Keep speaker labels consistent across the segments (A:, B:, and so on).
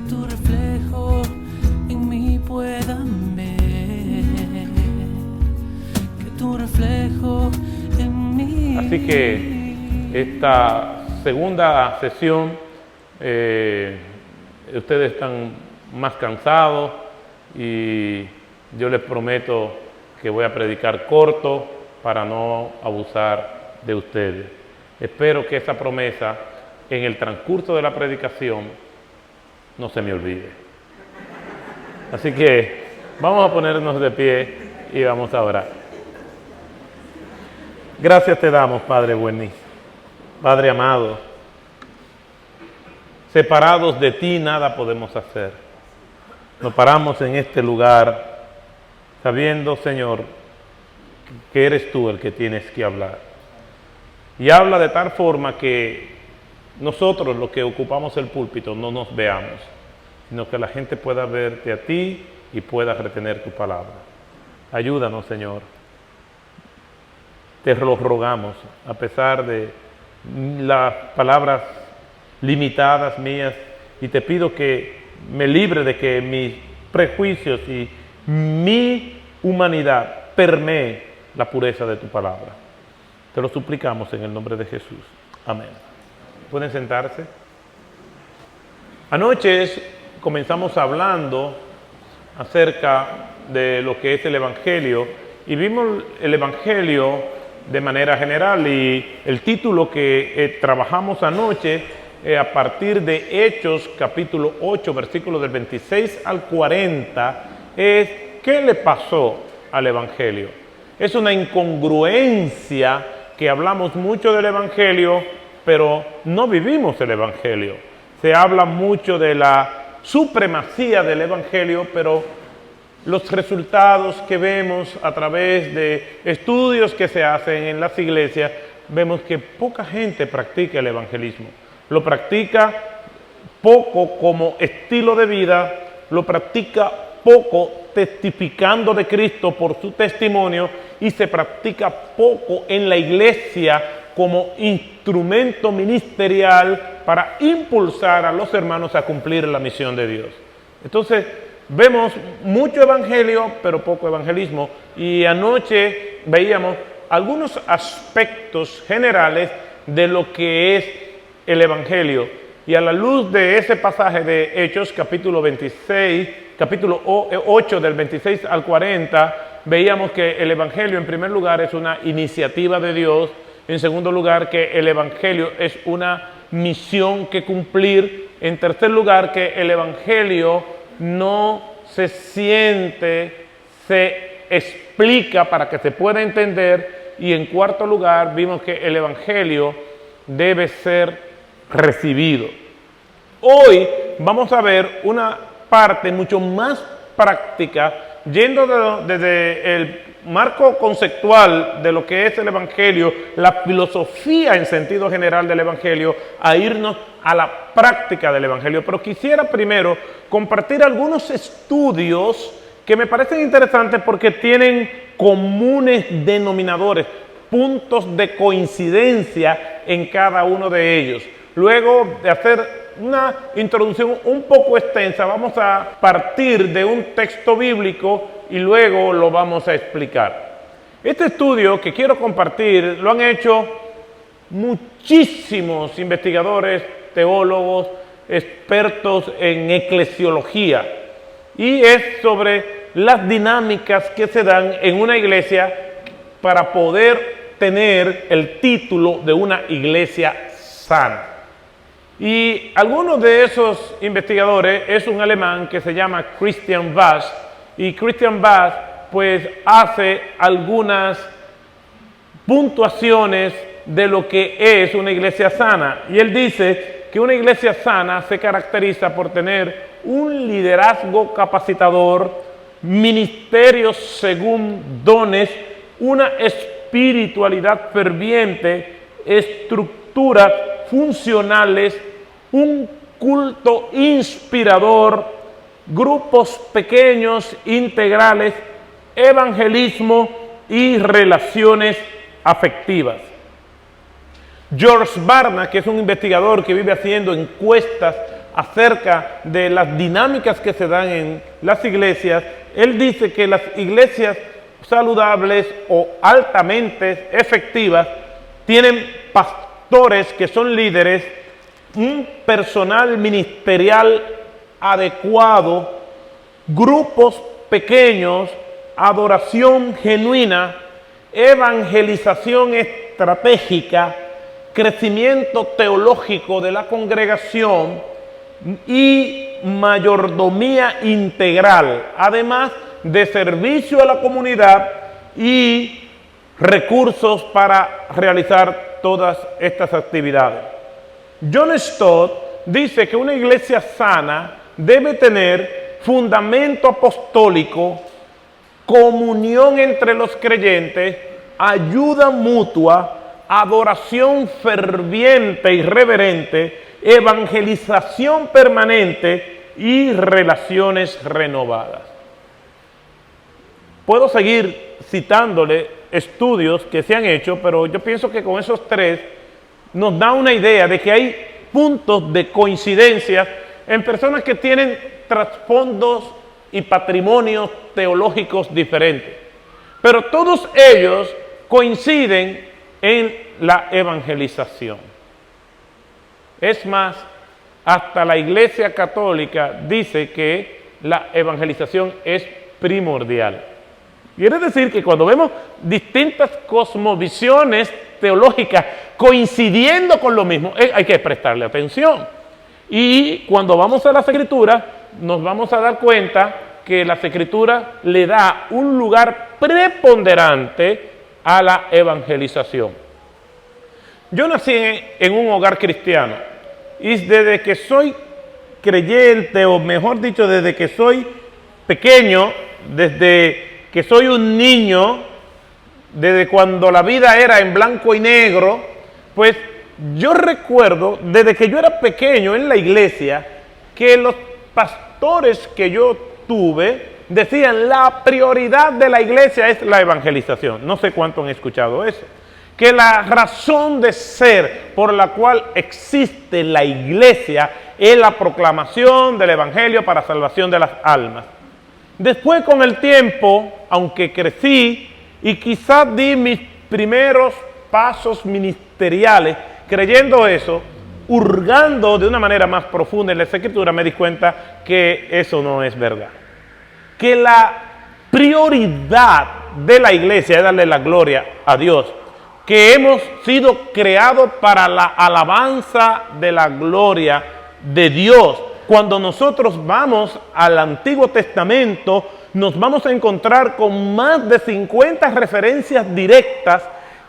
A: tu reflejo en mí puedan ver, que tu reflejo en mí.
B: Así que esta segunda sesión, ustedes están más cansados y yo les prometo que voy a predicar corto para no abusar de ustedes. Espero que esa promesa en el transcurso de la predicación no se me olvide. Así que vamos a ponernos de pie y vamos a orar. Gracias te damos, Padre buenísimo, Padre amado. Separados de ti nada podemos hacer. Nos paramos en este lugar sabiendo, Señor, que eres tú el que tienes que hablar. Y habla de tal forma que nosotros, los que ocupamos el púlpito, no nos veamos, sino que la gente pueda verte a ti y pueda retener tu palabra. Ayúdanos, Señor. Te lo rogamos, a pesar de las palabras limitadas mías, y te pido que me libre de que mis prejuicios y mi humanidad permee la pureza de tu palabra. Te lo suplicamos en el nombre de Jesús. Amén. ¿Pueden sentarse? Anoche comenzamos hablando acerca de lo que es el Evangelio y vimos el Evangelio de manera general, y el título que trabajamos anoche a partir de Hechos capítulo 8 versículos del 26 al 40 es ¿qué le pasó al Evangelio? Es una incongruencia que hablamos mucho del Evangelio, pero no vivimos el Evangelio. Se habla mucho de la supremacía del Evangelio, pero los resultados que vemos a través de estudios que se hacen en las iglesias, vemos que poca gente practica el evangelismo. Lo practica poco como estilo de vida, lo practica poco testificando de Cristo por su testimonio, y se practica poco en la iglesia como instrumento ministerial para impulsar a los hermanos a cumplir la misión de Dios. Entonces, vemos mucho evangelio, pero poco evangelismo. Y anoche veíamos algunos aspectos generales de lo que es el evangelio. Y a la luz de ese pasaje de Hechos, capítulo 8, del 26 al 40, veíamos que el evangelio, en primer lugar, es una iniciativa de Dios. En segundo lugar, que el evangelio es una misión que cumplir. En tercer lugar, que el evangelio no se siente, se explica para que se pueda entender. Y en cuarto lugar, vimos que el evangelio debe ser recibido. Hoy vamos a ver una parte mucho más práctica, yendo desde el marco conceptual de lo que es el evangelio, la filosofía en sentido general del evangelio, a irnos a la práctica del evangelio. Pero quisiera primero compartir algunos estudios que me parecen interesantes porque tienen comunes denominadores, puntos de coincidencia en cada uno de ellos. Luego de hacer una introducción un poco extensa, vamos a partir de un texto bíblico y luego lo vamos a explicar. Este estudio que quiero compartir lo han hecho muchísimos investigadores, teólogos, expertos en eclesiología, y es sobre las dinámicas que se dan en una iglesia para poder tener el título de una iglesia sana. Y algunos de esos investigadores es un alemán que se llama Christian Bass, y Christian Bass pues hace algunas puntuaciones de lo que es una iglesia sana, y él dice que una iglesia sana se caracteriza por tener un liderazgo capacitador, ministerios según dones, una espiritualidad ferviente, estructuras funcionales, un culto inspirador, grupos pequeños, integrales, evangelismo y relaciones afectivas. George Barna, que es un investigador que vive haciendo encuestas acerca de las dinámicas que se dan en las iglesias, él dice que las iglesias saludables o altamente efectivas tienen pastores que son líderes, un personal ministerial adecuado, grupos pequeños, adoración genuina, evangelización estratégica, crecimiento teológico de la congregación y mayordomía integral, además de servicio a la comunidad y recursos para realizar todas estas actividades. John Stott dice que una iglesia sana debe tener fundamento apostólico, comunión entre los creyentes, ayuda mutua, adoración ferviente y reverente, evangelización permanente y relaciones renovadas. Puedo seguir citándole estudios que se han hecho, pero yo pienso que con esos tres nos da una idea de que hay puntos de coincidencia en personas que tienen trasfondos y patrimonios teológicos diferentes. Pero todos ellos coinciden en la evangelización. Es más, hasta la Iglesia Católica dice que la evangelización es primordial. Quiere decir que cuando vemos distintas cosmovisiones teológicas coincidiendo con lo mismo, hay que prestarle atención. Y cuando vamos a las Escrituras, nos vamos a dar cuenta que las Escrituras le da un lugar preponderante a la evangelización. Yo nací en un hogar cristiano y desde que soy creyente, o mejor dicho, desde que soy pequeño, desde que soy un niño, desde cuando la vida era en blanco y negro, pues yo recuerdo desde que yo era pequeño en la iglesia que los pastores que yo tuve decían la prioridad de la iglesia es la evangelización. No sé cuánto han escuchado eso. Que la razón de ser por la cual existe la iglesia es la proclamación del evangelio para salvación de las almas. Después, con el tiempo, aunque crecí y quizás di mis primeros pasos ministeriales creyendo eso, hurgando de una manera más profunda en la Escritura, me di cuenta que eso no es verdad. Que la prioridad de la iglesia es darle la gloria a Dios, que hemos sido creados para la alabanza de la gloria de Dios. Cuando nosotros vamos al Antiguo Testamento, nos vamos a encontrar con más de 50 referencias directas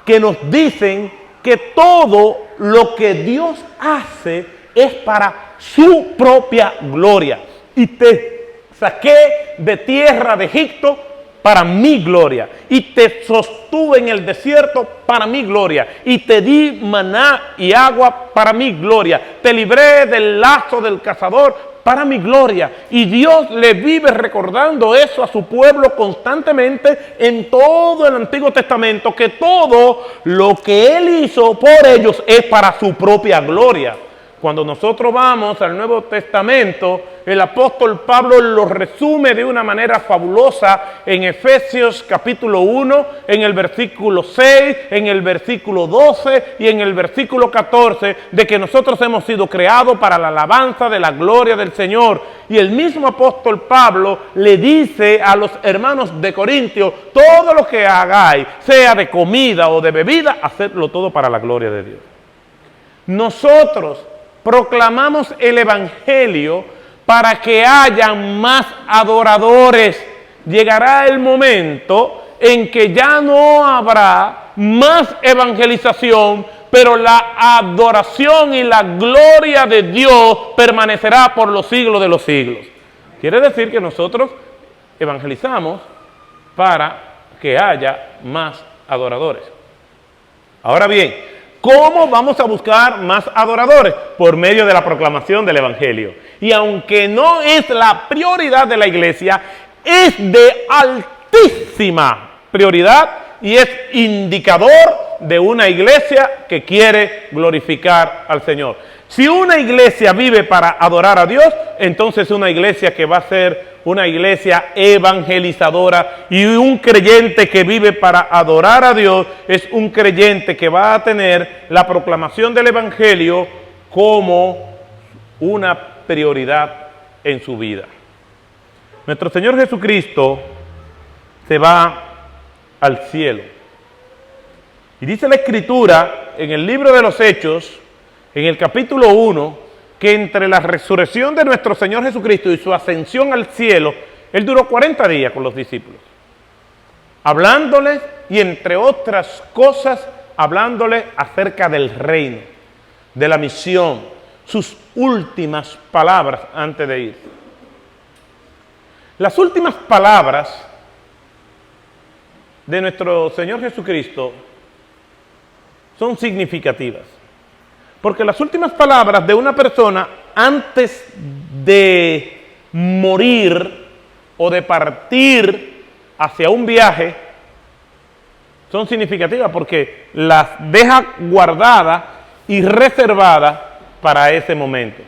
B: que nos dicen que todo lo que Dios hace es para su propia gloria. Y te saqué de tierra de Egipto para mi gloria, y te sostuve en el desierto para mi gloria, y te di maná y agua para mi gloria, te libré del lazo del cazador para mi gloria. Y Dios le vive recordando eso a su pueblo constantemente en todo el Antiguo Testamento, que todo lo que Él hizo por ellos es para su propia gloria. Cuando nosotros vamos al Nuevo Testamento, el apóstol Pablo lo resume de una manera fabulosa en Efesios capítulo 1, en el versículo 6, en el versículo 12 y en el versículo 14, de que nosotros hemos sido creados para la alabanza de la gloria del Señor. Y el mismo apóstol Pablo le dice a los hermanos de Corintios: todo lo que hagáis, sea de comida o de bebida, hacedlo todo para la gloria de Dios. Nosotros proclamamos el evangelio para que haya más adoradores. Llegará el momento en que ya no habrá más evangelización, pero la adoración y la gloria de Dios permanecerá por los siglos de los siglos. Quiere decir que nosotros evangelizamos para que haya más adoradores. Ahora bien, ¿cómo vamos a buscar más adoradores? Por medio de la proclamación del evangelio. Y aunque no es la prioridad de la iglesia, es de altísima prioridad y es indicador de una iglesia que quiere glorificar al Señor. Si una iglesia vive para adorar a Dios, entonces una iglesia que va a ser una iglesia evangelizadora, y un creyente que vive para adorar a Dios es un creyente que va a tener la proclamación del evangelio como una prioridad en su vida. Nuestro Señor Jesucristo se va al cielo. Y dice la Escritura en el libro de los Hechos, en el capítulo 1, que entre la resurrección de nuestro Señor Jesucristo y su ascensión al cielo, Él duró 40 días con los discípulos, hablándoles y entre otras cosas, hablándoles acerca del reino, de la misión, sus últimas palabras antes de irse. Las últimas palabras de nuestro Señor Jesucristo son significativas, porque las últimas palabras de una persona antes de morir o de partir hacia un viaje son significativas, porque las deja guardadas y reservadas para ese momento.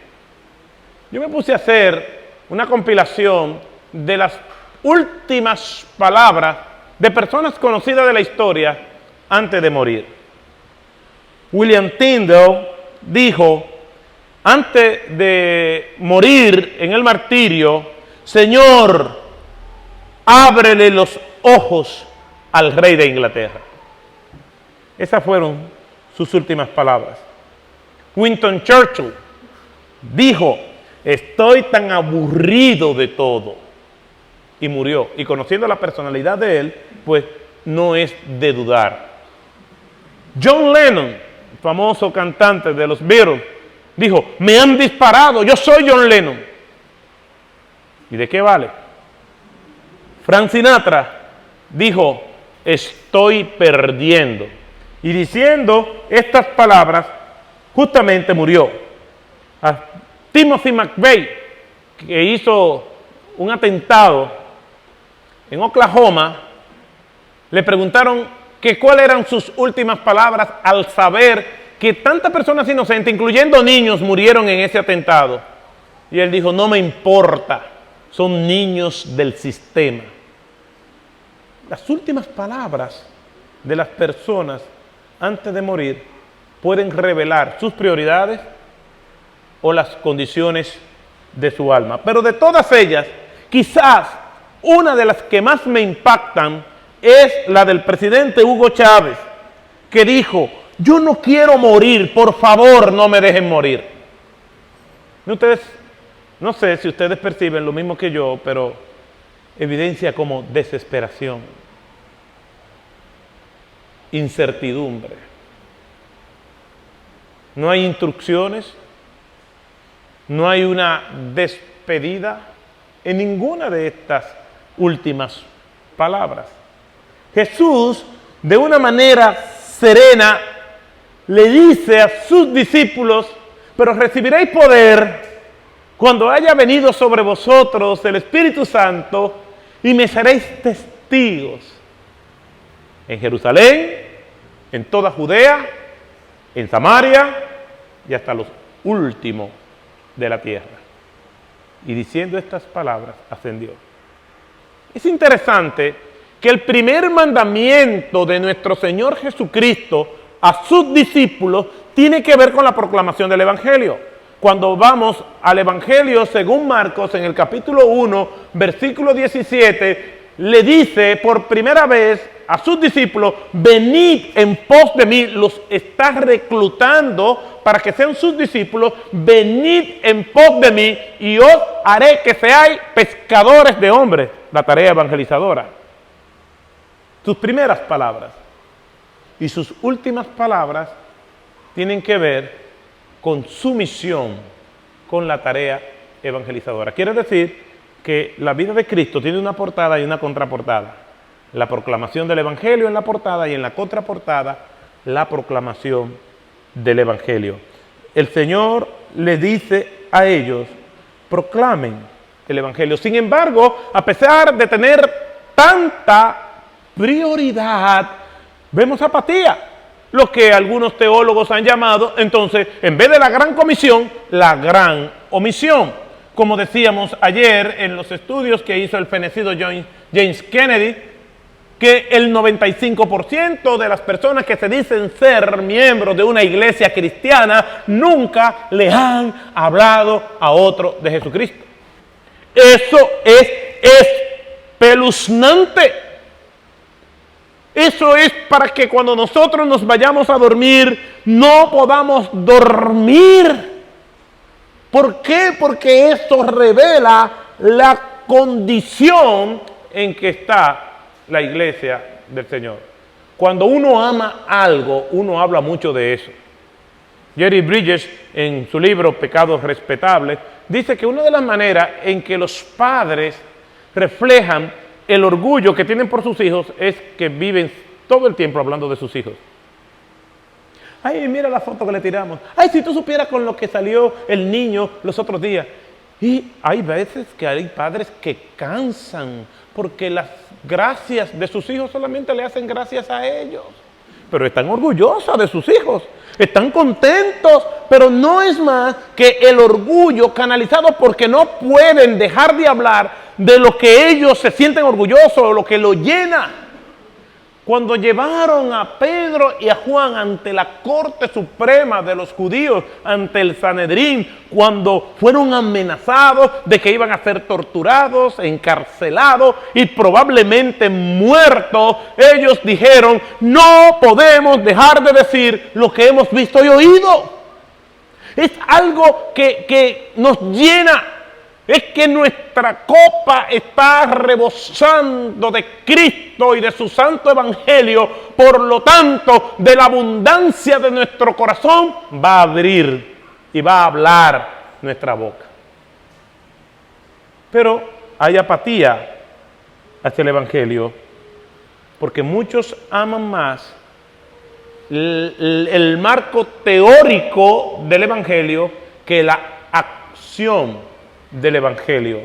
B: Yo me puse a hacer una compilación de las últimas palabras de personas conocidas de la historia antes de morir. William Tyndale dijo, antes de morir en el martirio: Señor, ábrele los ojos al rey de Inglaterra. Esas fueron sus últimas palabras. Winston Churchill dijo: estoy tan aburrido de todo, y murió. Y conociendo la personalidad de él, pues no es de dudar. John Lennon, famoso cantante de los Beatles, dijo: me han disparado, yo soy John Lennon. ¿Y de qué vale? Frank Sinatra dijo: estoy perdiendo. Y diciendo estas palabras, justamente murió. A Timothy McVeigh, que hizo un atentado en Oklahoma, le preguntaron que cuáles eran sus últimas palabras al saber que tantas personas inocentes, incluyendo niños, murieron en ese atentado. Y él dijo: no me importa, son niños del sistema. Las últimas palabras de las personas antes de morir pueden revelar sus prioridades o las condiciones de su alma. Pero de todas ellas, quizás una de las que más me impactan es la del presidente Hugo Chávez, que dijo: yo no quiero morir, por favor no me dejen morir. No sé si ustedes perciben lo mismo que yo, pero evidencia como desesperación, incertidumbre. No hay instrucciones, no hay una despedida en ninguna de estas últimas palabras. Jesús, de una manera serena, le dice a sus discípulos: pero recibiréis poder cuando haya venido sobre vosotros el Espíritu Santo, y me seréis testigos en Jerusalén, en toda Judea, en Samaria y hasta los últimos de la tierra. Y diciendo estas palabras, ascendió. Es interesante que el primer mandamiento de nuestro Señor Jesucristo a sus discípulos tiene que ver con la proclamación del Evangelio. Cuando vamos al Evangelio según Marcos, en el capítulo 1, versículo 17, le dice por primera vez a sus discípulos: venid en pos de mí. Los está reclutando para que sean sus discípulos. Venid en pos de mí y os haré que seáis pescadores de hombres. La tarea evangelizadora. Sus primeras palabras y sus últimas palabras tienen que ver con su misión, con la tarea evangelizadora. Quiere decir que la vida de Cristo tiene una portada y una contraportada. La proclamación del Evangelio en la portada, y en la contraportada la proclamación del Evangelio. El Señor le dice a ellos: proclamen el Evangelio. Sin embargo, a pesar de tener tanta prioridad, vemos apatía. lo que algunos teólogos han llamado, entonces, en vez de la gran comisión, la gran omisión. Como decíamos ayer en los estudios que hizo el fenecido James Kennedy, que el 95% de las personas que se dicen ser miembros de una iglesia cristiana nunca le han hablado a otro de Jesucristo. Eso es espeluznante. Eso es para que cuando nosotros nos vayamos a dormir, no podamos dormir. ¿Por qué? Porque eso revela la condición en que está la iglesia del Señor. Cuando uno ama algo, uno habla mucho de eso. Jerry Bridges, en su libro Pecados Respetables, dice que una de las maneras en que los padres reflejan el orgullo que tienen por sus hijos es que viven todo el tiempo hablando de sus hijos. Ay, mira la foto que le tiramos. Ay, si tú supieras con lo que salió el niño los otros días. Y hay veces que hay padres que cansan porque las gracias de sus hijos solamente le hacen gracias a ellos. Pero están orgullosos de sus hijos, están contentos, pero no es más que el orgullo canalizado porque no pueden dejar de hablar de lo que ellos se sienten orgullosos o lo que lo llena. Cuando llevaron a Pedro y a Juan ante la Corte Suprema de los judíos, ante el Sanedrín, cuando fueron amenazados de que iban a ser torturados, encarcelados y probablemente muertos, ellos dijeron, no podemos dejar de decir lo que hemos visto y oído. Es algo que nos llena. Es que nuestra copa está rebosando de Cristo y de su santo evangelio. Por lo tanto, de la abundancia de nuestro corazón va a abrir y va a hablar nuestra boca. Pero hay apatía hacia el evangelio porque muchos aman más el marco teórico del evangelio que la acción del evangelio.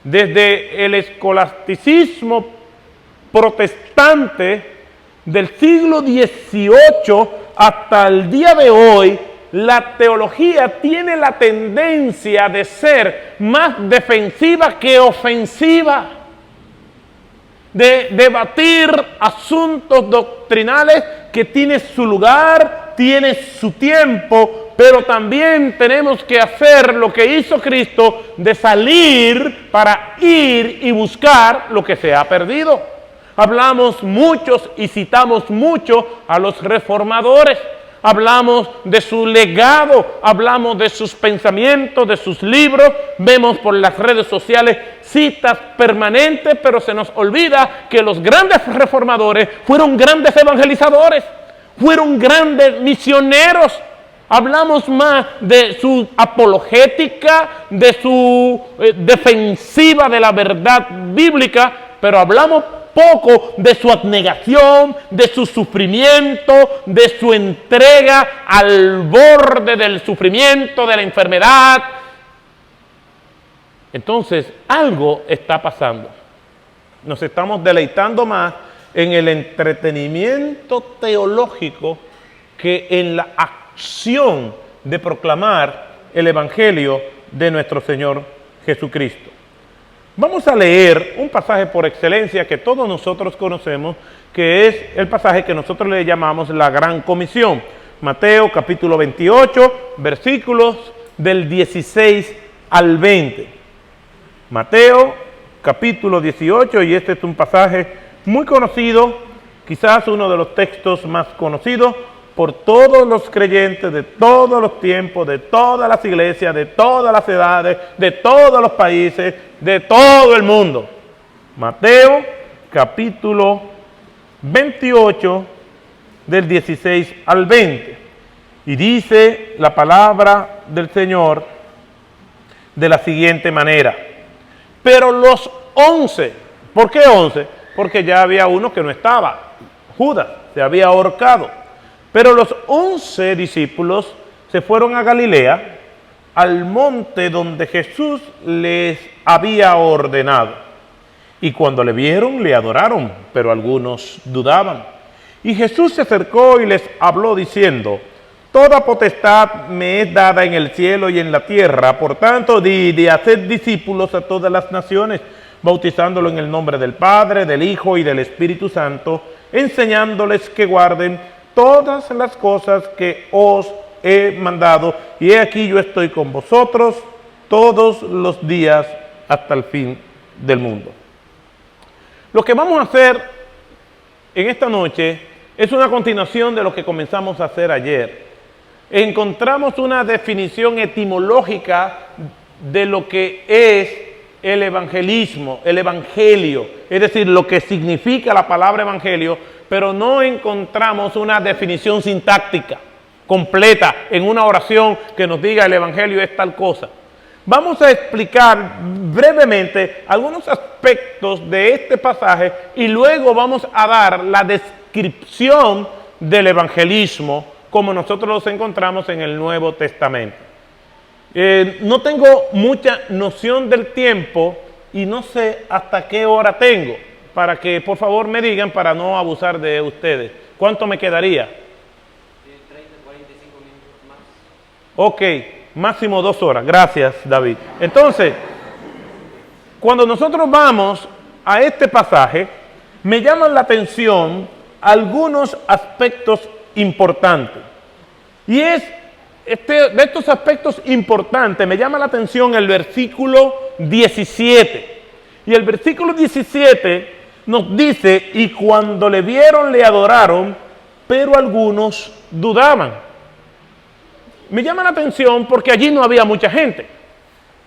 B: Desde el escolasticismo protestante del siglo XVIII hasta el día de hoy, la teología tiene la tendencia de ser más defensiva que ofensiva, de debatir asuntos doctrinales que tienen su lugar, tienen su tiempo, pero también tenemos que hacer lo que hizo Cristo, de salir para ir y buscar lo que se ha perdido. Hablamos muchos y citamos mucho a los reformadores. Hablamos de su legado, hablamos de sus pensamientos, de sus libros. Vemos por las redes sociales citas permanentes, pero se nos olvida que los grandes reformadores fueron grandes evangelizadores, fueron grandes misioneros. Hablamos más de su apologética, de su defensiva de la verdad bíblica, pero hablamos poco de su abnegación, de su sufrimiento, de su entrega al borde del sufrimiento, de la enfermedad. Entonces, algo está pasando. Nos estamos deleitando más en el entretenimiento teológico que en la acción de proclamar el evangelio de nuestro Señor Jesucristo. Vamos a leer un pasaje por excelencia que todos nosotros conocemos, que es el pasaje que nosotros le llamamos la Gran Comisión. Mateo capítulo 28, versículos del 16 al 20. Mateo capítulo 18, y este es un pasaje muy conocido, quizás uno de los textos más conocidos por todos los creyentes de todos los tiempos, de todas las iglesias, de todas las edades, de todos los países, de todo el mundo. Mateo capítulo 28 del 16 al 20. Y dice la palabra del Señor de la siguiente manera. Pero los 11, ¿por qué 11? Porque ya había uno que no estaba, Judas, se había ahorcado. Pero los 11 discípulos se fueron a Galilea, al monte donde Jesús les había ordenado. Y cuando le vieron, le adoraron, pero algunos dudaban. Y Jesús se acercó y les habló diciendo: toda potestad me es dada en el cielo y en la tierra, por tanto, id y haced discípulos a todas las naciones, bautizándolo en el nombre del Padre, del Hijo y del Espíritu Santo, enseñándoles que guarden todas las cosas que os he mandado, y he aquí yo estoy con vosotros todos los días hasta el fin del mundo. Lo que vamos a hacer en esta noche es una continuación de lo que comenzamos a hacer ayer. Encontramos una definición etimológica de lo que es el evangelismo, el evangelio, es decir, lo que significa la palabra evangelio, pero no encontramos una definición sintáctica completa en una oración que nos diga el evangelio es tal cosa. Vamos a explicar brevemente algunos aspectos de este pasaje y luego vamos a dar la descripción del evangelismo como nosotros los encontramos en el Nuevo Testamento. No tengo mucha noción del tiempo y no sé hasta qué hora tengo, para que por favor me digan para no abusar de ustedes. ¿Cuánto me quedaría?
C: 30, 45 minutos más.
B: Ok, máximo 2 horas. Gracias, David. Entonces, cuando nosotros vamos a este pasaje, me llaman la atención algunos aspectos importantes. Y de estos aspectos importantes me llama la atención el versículo 17. Y el versículo 17 nos dice: y cuando le vieron le adoraron, pero algunos dudaban. Me llama la atención porque allí no había mucha gente.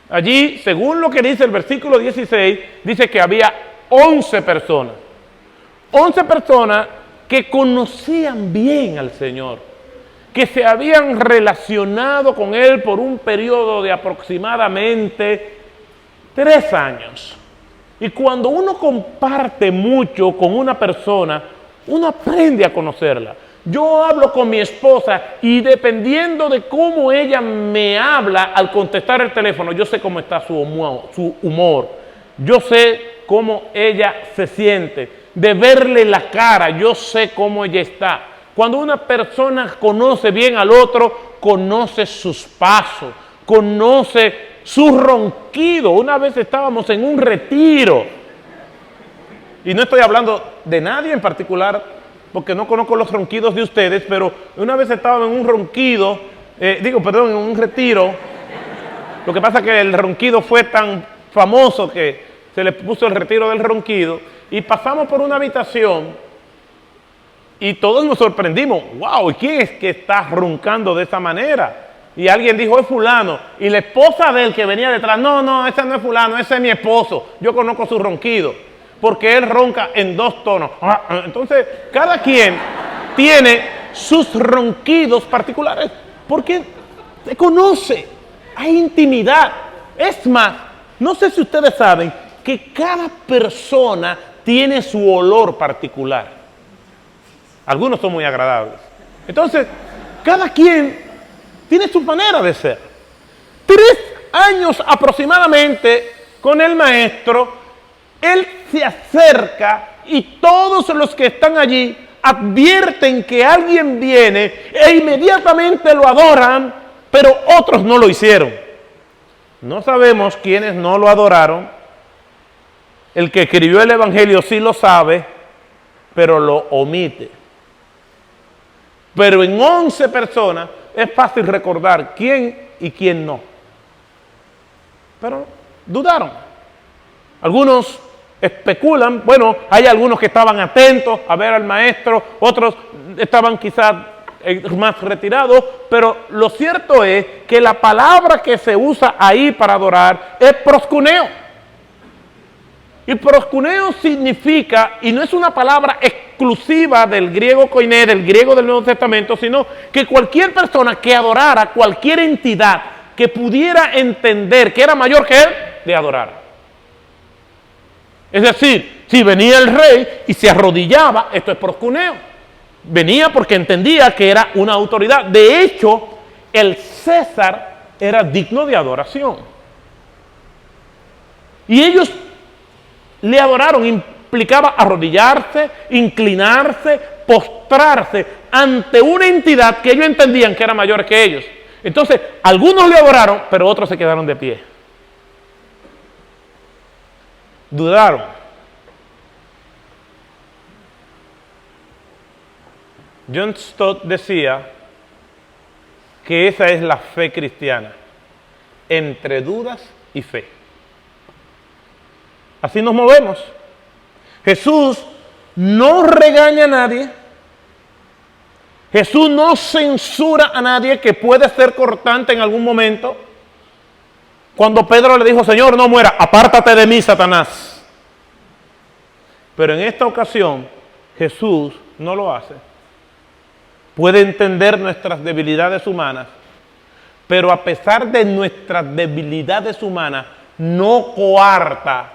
B: Allí, según lo que dice el versículo 16, dice que había 11 personas. 11 personas que conocían bien al Señor, que se habían relacionado con Él por un periodo de aproximadamente 3 años. Y cuando uno comparte mucho con una persona, uno aprende a conocerla. Yo hablo con mi esposa y dependiendo de cómo ella me habla al contestar el teléfono, yo sé cómo está su humor. Yo sé cómo ella se siente. De verle la cara, yo sé cómo ella está. Cuando una persona conoce bien al otro, conoce sus pasos, conoce su ronquido. Una vez estábamos en un retiro, y no estoy hablando de nadie en particular, porque no conozco los ronquidos de ustedes, pero una vez estaba en un ronquido, en un retiro. Lo que pasa es que el ronquido fue tan famoso que se le puso el retiro del ronquido, y pasamos por una habitación y todos nos sorprendimos. ¡Wow! ¿Quién es que está roncando de esa manera? Y alguien dijo: es fulano. Y la esposa de él que venía detrás: no, ese no es fulano, ese es mi esposo. Yo conozco su ronquido, porque él ronca en 2 tonos. Entonces, cada quien tiene sus ronquidos particulares, porque se conoce, hay intimidad. Es más, no sé si ustedes saben que cada persona tiene su olor particular. Algunos son muy agradables. Entonces, cada quien tiene su manera de ser. 3 años aproximadamente con el maestro, él se acerca y todos los que están allí advierten que alguien viene e inmediatamente lo adoran, pero otros no lo hicieron. No sabemos quiénes no lo adoraron. El que escribió el Evangelio sí lo sabe, pero lo omite. Pero en 11 personas es fácil recordar quién y quién no. Pero dudaron. Algunos especulan, bueno, hay algunos que estaban atentos a ver al maestro, otros estaban quizás más retirados, pero lo cierto es que la palabra que se usa ahí para adorar es proskuneo. Y proskuneo significa, y no es una palabra exclusiva del griego koiné, del griego del Nuevo Testamento, sino que cualquier persona que adorara cualquier entidad que pudiera entender que era mayor que él, le adorara. Es decir, si venía el rey y se arrodillaba, esto es proskuneo. Venía porque entendía que era una autoridad. De hecho, el César era digno de adoración. Y ellos le adoraron, implicaba arrodillarse, inclinarse, postrarse ante una entidad que ellos entendían que era mayor que ellos. Entonces, algunos le adoraron, pero otros se quedaron de pie. Dudaron. John Stott decía que esa es la fe cristiana, entre dudas y fe. Así nos movemos. Jesús no regaña a nadie. Jesús no censura a nadie, que puede ser cortante en algún momento. Cuando Pedro le dijo, Señor, no muera, apártate de mí, Satanás. Pero en esta ocasión, Jesús no lo hace. Puede entender nuestras debilidades humanas, pero a pesar de nuestras debilidades humanas, no coarta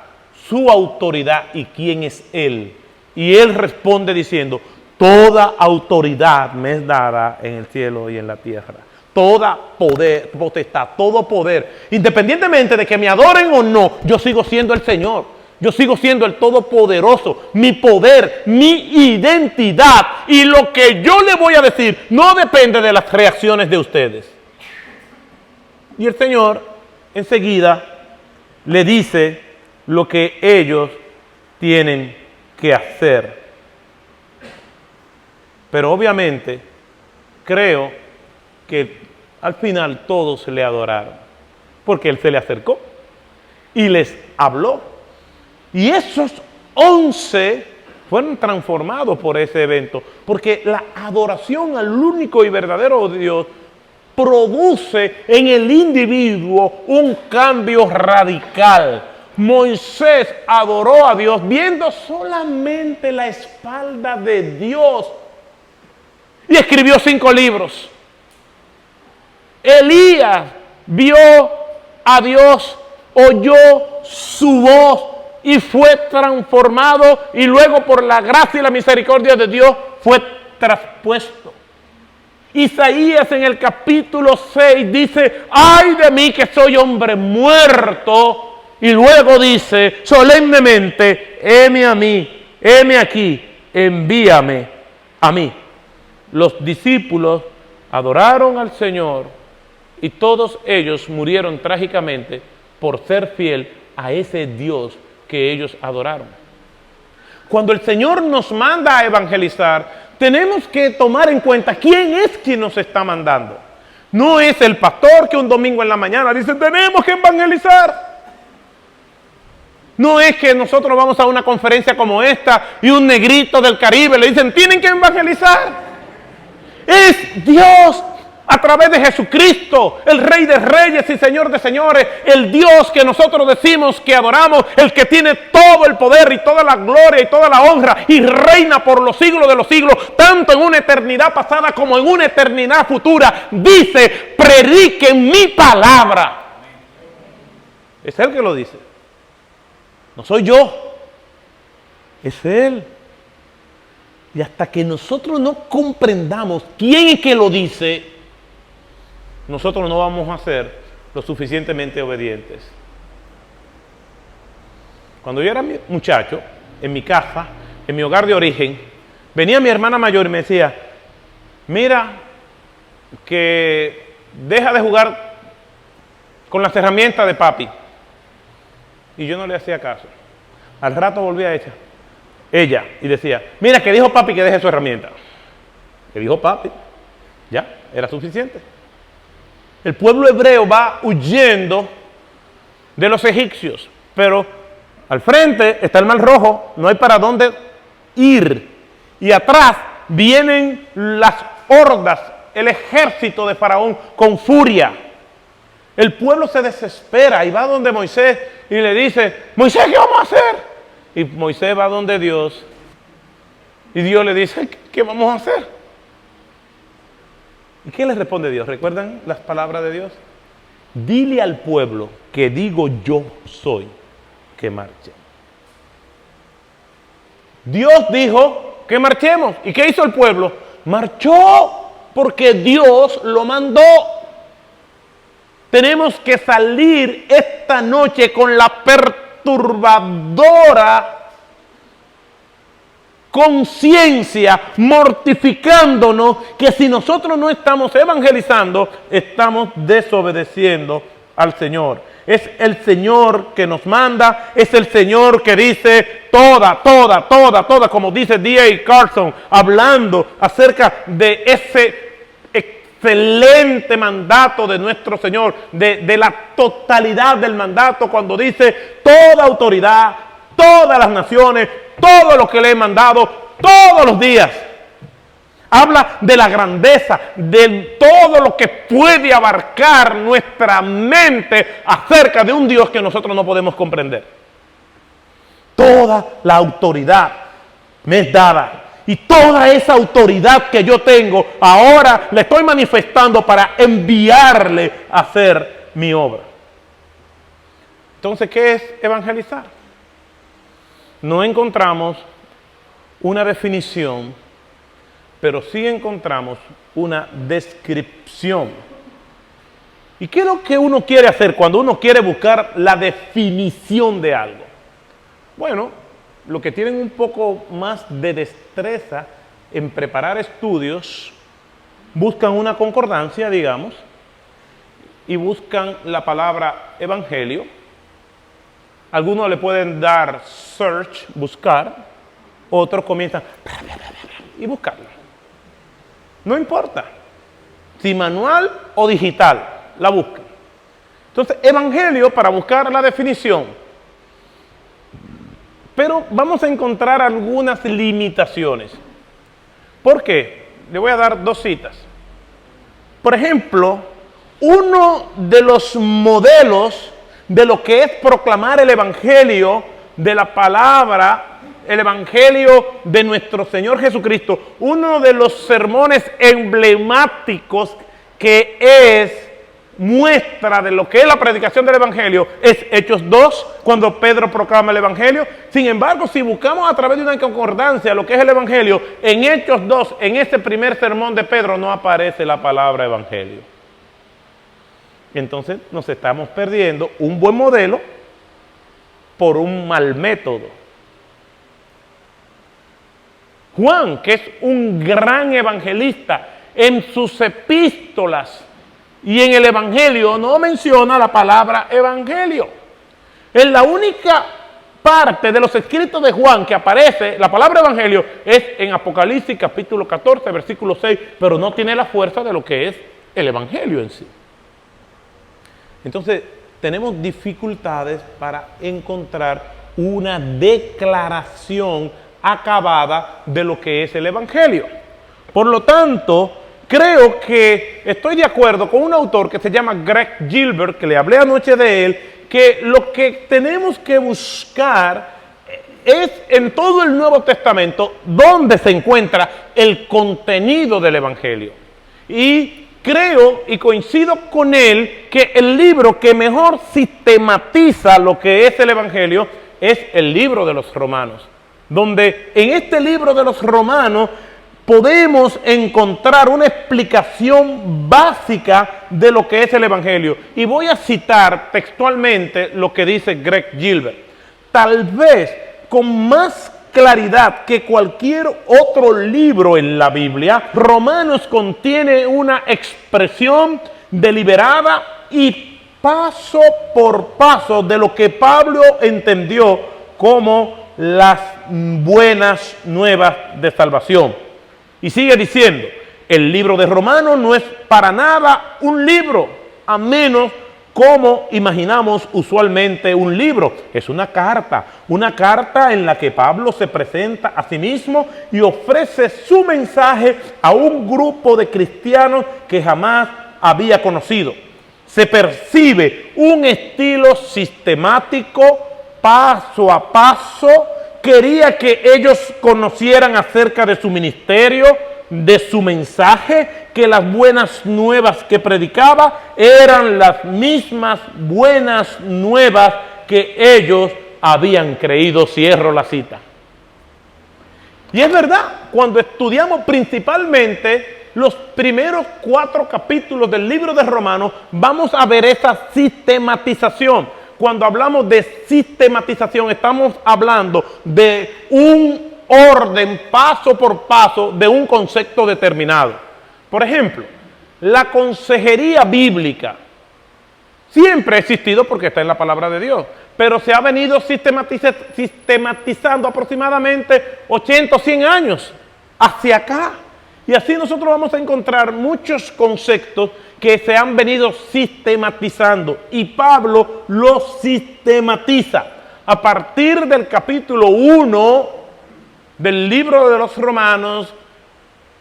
B: su autoridad y quién es Él. Y Él responde diciendo, toda autoridad me es dada en el cielo y en la tierra. Toda poder, potestad, todo poder. Independientemente de que me adoren o no, yo sigo siendo el Señor. Yo sigo siendo el Todopoderoso. Mi poder, mi identidad y lo que yo le voy a decir no depende de las reacciones de ustedes. Y el Señor enseguida le dice lo que ellos tienen que hacer. Pero obviamente creo que al final todos le adoraron, porque Él se le acercó y les habló. Y esos 11 fueron transformados por ese evento, porque la adoración al único y verdadero Dios produce en el individuo un cambio radical. Moisés adoró a Dios viendo solamente la espalda de Dios y escribió 5 libros. Elías vio a Dios, oyó su voz y fue transformado, y luego por la gracia y la misericordia de Dios fue traspuesto. Isaías en el capítulo 6 dice, ay de mí que soy hombre muerto, y luego dice solemnemente, heme a mí, heme aquí, envíame a mí. Los discípulos adoraron al Señor y todos ellos murieron trágicamente por ser fiel a ese Dios que ellos adoraron. Cuando el Señor nos manda a evangelizar, tenemos que tomar en cuenta quién es quien nos está mandando. No es el pastor que un domingo en la mañana dice, tenemos que evangelizar. No es que nosotros vamos a una conferencia como esta y un negrito del Caribe le dicen, tienen que evangelizar. Es Dios a través de Jesucristo, el Rey de Reyes y Señor de Señores, el Dios que nosotros decimos que adoramos, el que tiene todo el poder y toda la gloria y toda la honra y reina por los siglos de los siglos, tanto en una eternidad pasada como en una eternidad futura. Dice, prediquen mi palabra. Es Él que lo dice. No soy yo, es Él. Y hasta que nosotros no comprendamos quién es que lo dice, nosotros no vamos a ser lo suficientemente obedientes. Cuando yo era muchacho, en mi casa, en mi hogar de origen, venía mi hermana mayor y me decía, mira, que deja de jugar con las herramientas de papi. Y yo no le hacía caso. Al rato volvía ella y decía, mira, que dijo papi que deje su herramienta. Que dijo papi, ya, era suficiente. El pueblo hebreo va huyendo de los egipcios, pero al frente está el Mar Rojo, no hay para dónde ir. Y atrás vienen las hordas, el ejército de Faraón con furia. El pueblo se desespera y va donde Moisés y le dice, Moisés, ¿qué vamos a hacer? Y Moisés va donde Dios y Dios le dice, ¿qué vamos a hacer? ¿Y qué le responde Dios? ¿Recuerdan las palabras de Dios? Dile al pueblo que digo yo soy, que marche. Dios dijo que marchemos. ¿Y qué hizo el pueblo? Marchó porque Dios lo mandó. Tenemos que salir esta noche con la perturbadora conciencia, mortificándonos que si nosotros no estamos evangelizando, estamos desobedeciendo al Señor. Es el Señor que nos manda, es el Señor que dice toda, como dice D.A. Carson, hablando acerca de ese excelente mandato de nuestro Señor, de la totalidad del mandato, cuando dice toda autoridad, todas las naciones, todo lo que le he mandado todos los días. Habla de la grandeza, de todo lo que puede abarcar nuestra mente acerca de un Dios que nosotros no podemos comprender. Toda la autoridad me es dada. Y toda esa autoridad que yo tengo, ahora le estoy manifestando para enviarle a hacer mi obra. Entonces, ¿qué es evangelizar? No encontramos una definición, pero sí encontramos una descripción. ¿Y qué es lo que uno quiere hacer cuando uno quiere buscar la definición de algo? Bueno, los que tienen un poco más de destreza en preparar estudios, buscan una concordancia, digamos, y buscan la palabra evangelio. Algunos le pueden dar search, buscar, otros comienzan y buscarla. No importa si manual o digital, la buscan. Entonces, evangelio, para buscar la definición. Pero vamos a encontrar algunas limitaciones. ¿Por qué? Le voy a dar dos citas. Por ejemplo, uno de los modelos de lo que es proclamar el evangelio de la palabra, el evangelio de nuestro Señor Jesucristo, uno de los sermones emblemáticos que es muestra de lo que es la predicación del evangelio es Hechos 2, cuando Pedro proclama el evangelio. Sin embargo, si buscamos a través de una concordancia lo que es el evangelio, en Hechos 2, en ese primer sermón de Pedro, no aparece la palabra evangelio. Entonces nos estamos perdiendo un buen modelo por un mal método. Juan, que es un gran evangelista, en sus epístolas y en el evangelio no menciona la palabra evangelio. Es la única parte de los escritos de Juan que aparece la palabra evangelio es en Apocalipsis capítulo 14, versículo 6, pero no tiene la fuerza de lo que es el evangelio en sí. Entonces, tenemos dificultades para encontrar una declaración acabada de lo que es el evangelio. Por lo tanto, creo que estoy de acuerdo con un autor que se llama Greg Gilbert, que le hablé anoche de él, que lo que tenemos que buscar es en todo el Nuevo Testamento donde se encuentra el contenido del evangelio. Y creo y coincido con él que el libro que mejor sistematiza lo que es el evangelio es el libro de los Romanos, donde en este libro de los Romanos podemos encontrar una explicación básica de lo que es el evangelio. Y voy a citar textualmente lo que dice Greg Gilbert. Tal vez con más claridad que cualquier otro libro en la Biblia, Romanos contiene una expresión deliberada y paso por paso de lo que Pablo entendió como las buenas nuevas de salvación. Y sigue diciendo, el libro de Romanos no es para nada un libro, a menos como imaginamos usualmente un libro. Es una carta en la que Pablo se presenta a sí mismo y ofrece su mensaje a un grupo de cristianos que jamás había conocido. Se percibe un estilo sistemático, paso a paso. Quería que ellos conocieran acerca de su ministerio, de su mensaje, que las buenas nuevas que predicaba eran las mismas buenas nuevas que ellos habían creído. Cierro la cita. Y es verdad, cuando estudiamos principalmente los primeros 4 capítulos del libro de Romanos, vamos a ver esa sistematización. Cuando hablamos de sistematización, estamos hablando de un orden paso por paso de un concepto determinado. Por ejemplo, la consejería bíblica siempre ha existido porque está en la palabra de Dios, pero se ha venido sistematizando aproximadamente 80 o 100 años hacia acá. Y así nosotros vamos a encontrar muchos conceptos que se han venido sistematizando, y Pablo los sistematiza a partir del capítulo 1 del libro de los Romanos,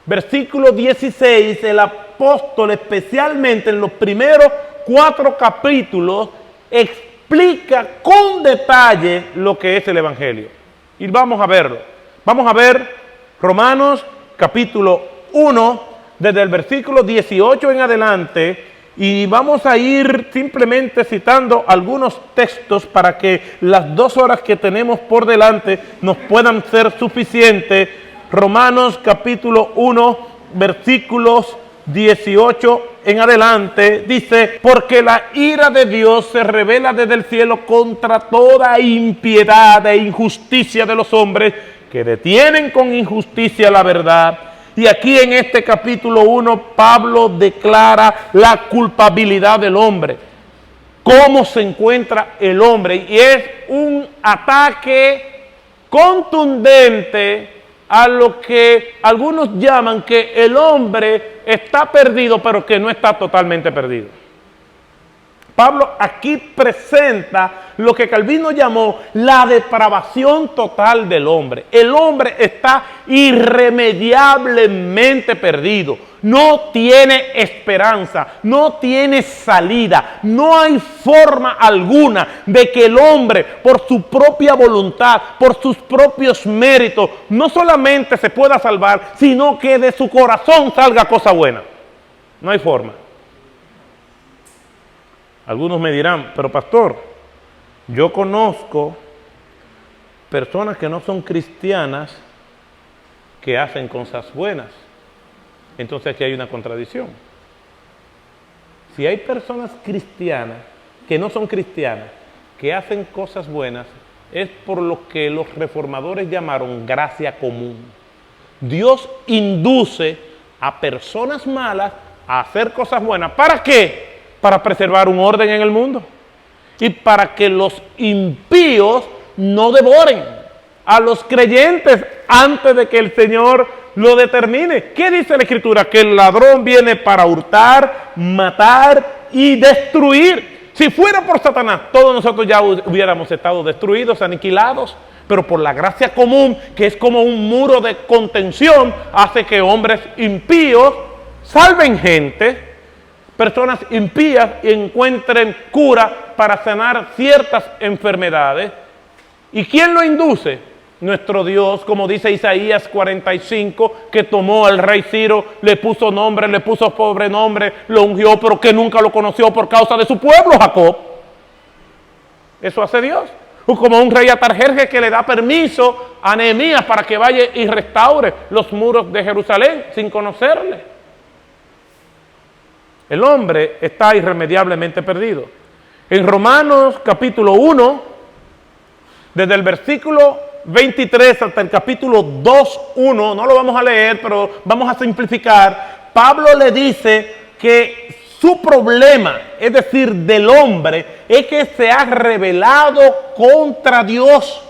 B: versículo 16. El apóstol, especialmente en los primeros 4 capítulos, explica con detalle lo que es el Evangelio. Y vamos a verlo. Vamos a ver Romanos capítulo 1, desde el versículo 18 en adelante, y vamos a ir simplemente citando algunos textos para que las 2 horas que tenemos por delante nos puedan ser suficientes. Romanos capítulo 1, versículos 18 en adelante, dice: porque la ira de Dios se revela desde el cielo contra toda impiedad e injusticia de los hombres que detienen con injusticia la verdad. Y aquí en este capítulo 1, Pablo declara la culpabilidad del hombre. ¿Cómo se encuentra el hombre? Y es un ataque contundente a lo que algunos llaman que el hombre está perdido, pero que no está totalmente perdido. Pablo aquí presenta lo que Calvino llamó la depravación total del hombre. El hombre está irremediablemente perdido. No tiene esperanza, no tiene salida. No hay forma alguna de que el hombre, por su propia voluntad, por sus propios méritos, no solamente se pueda salvar, sino que de su corazón salga cosa buena. No hay forma. Algunos me dirán: pero pastor, yo conozco personas que no son cristianas que hacen cosas buenas. Entonces aquí hay una contradicción. Si hay personas cristianas que no son cristianas que hacen cosas buenas, es por lo que los reformadores llamaron gracia común. Dios induce a personas malas a hacer cosas buenas. ¿Para qué? Para preservar un orden en el mundo y para que los impíos no devoren a los creyentes antes de que el Señor lo determine. ¿Qué dice la Escritura? Que el ladrón viene para hurtar, matar y destruir. Si fuera por Satanás, todos nosotros ya hubiéramos estado destruidos, aniquilados, pero por la gracia común, que es como un muro de contención, hace que hombres impíos salven gente. Personas impías encuentren cura para sanar ciertas enfermedades. ¿Y quién lo induce? Nuestro Dios, como dice Isaías 45, que tomó al rey Ciro, le puso nombre, le puso sobrenombre, lo ungió, pero que nunca lo conoció por causa de su pueblo, Jacob. Eso hace Dios. O como un rey Atarjerjes que le da permiso a Nehemías para que vaya y restaure los muros de Jerusalén sin conocerle. El hombre está irremediablemente perdido. En Romanos capítulo 1, desde el versículo 23 hasta el capítulo 2:1, no lo vamos a leer, pero vamos a simplificar. Pablo le dice que su problema, es decir, del hombre, es que se ha rebelado contra Dios.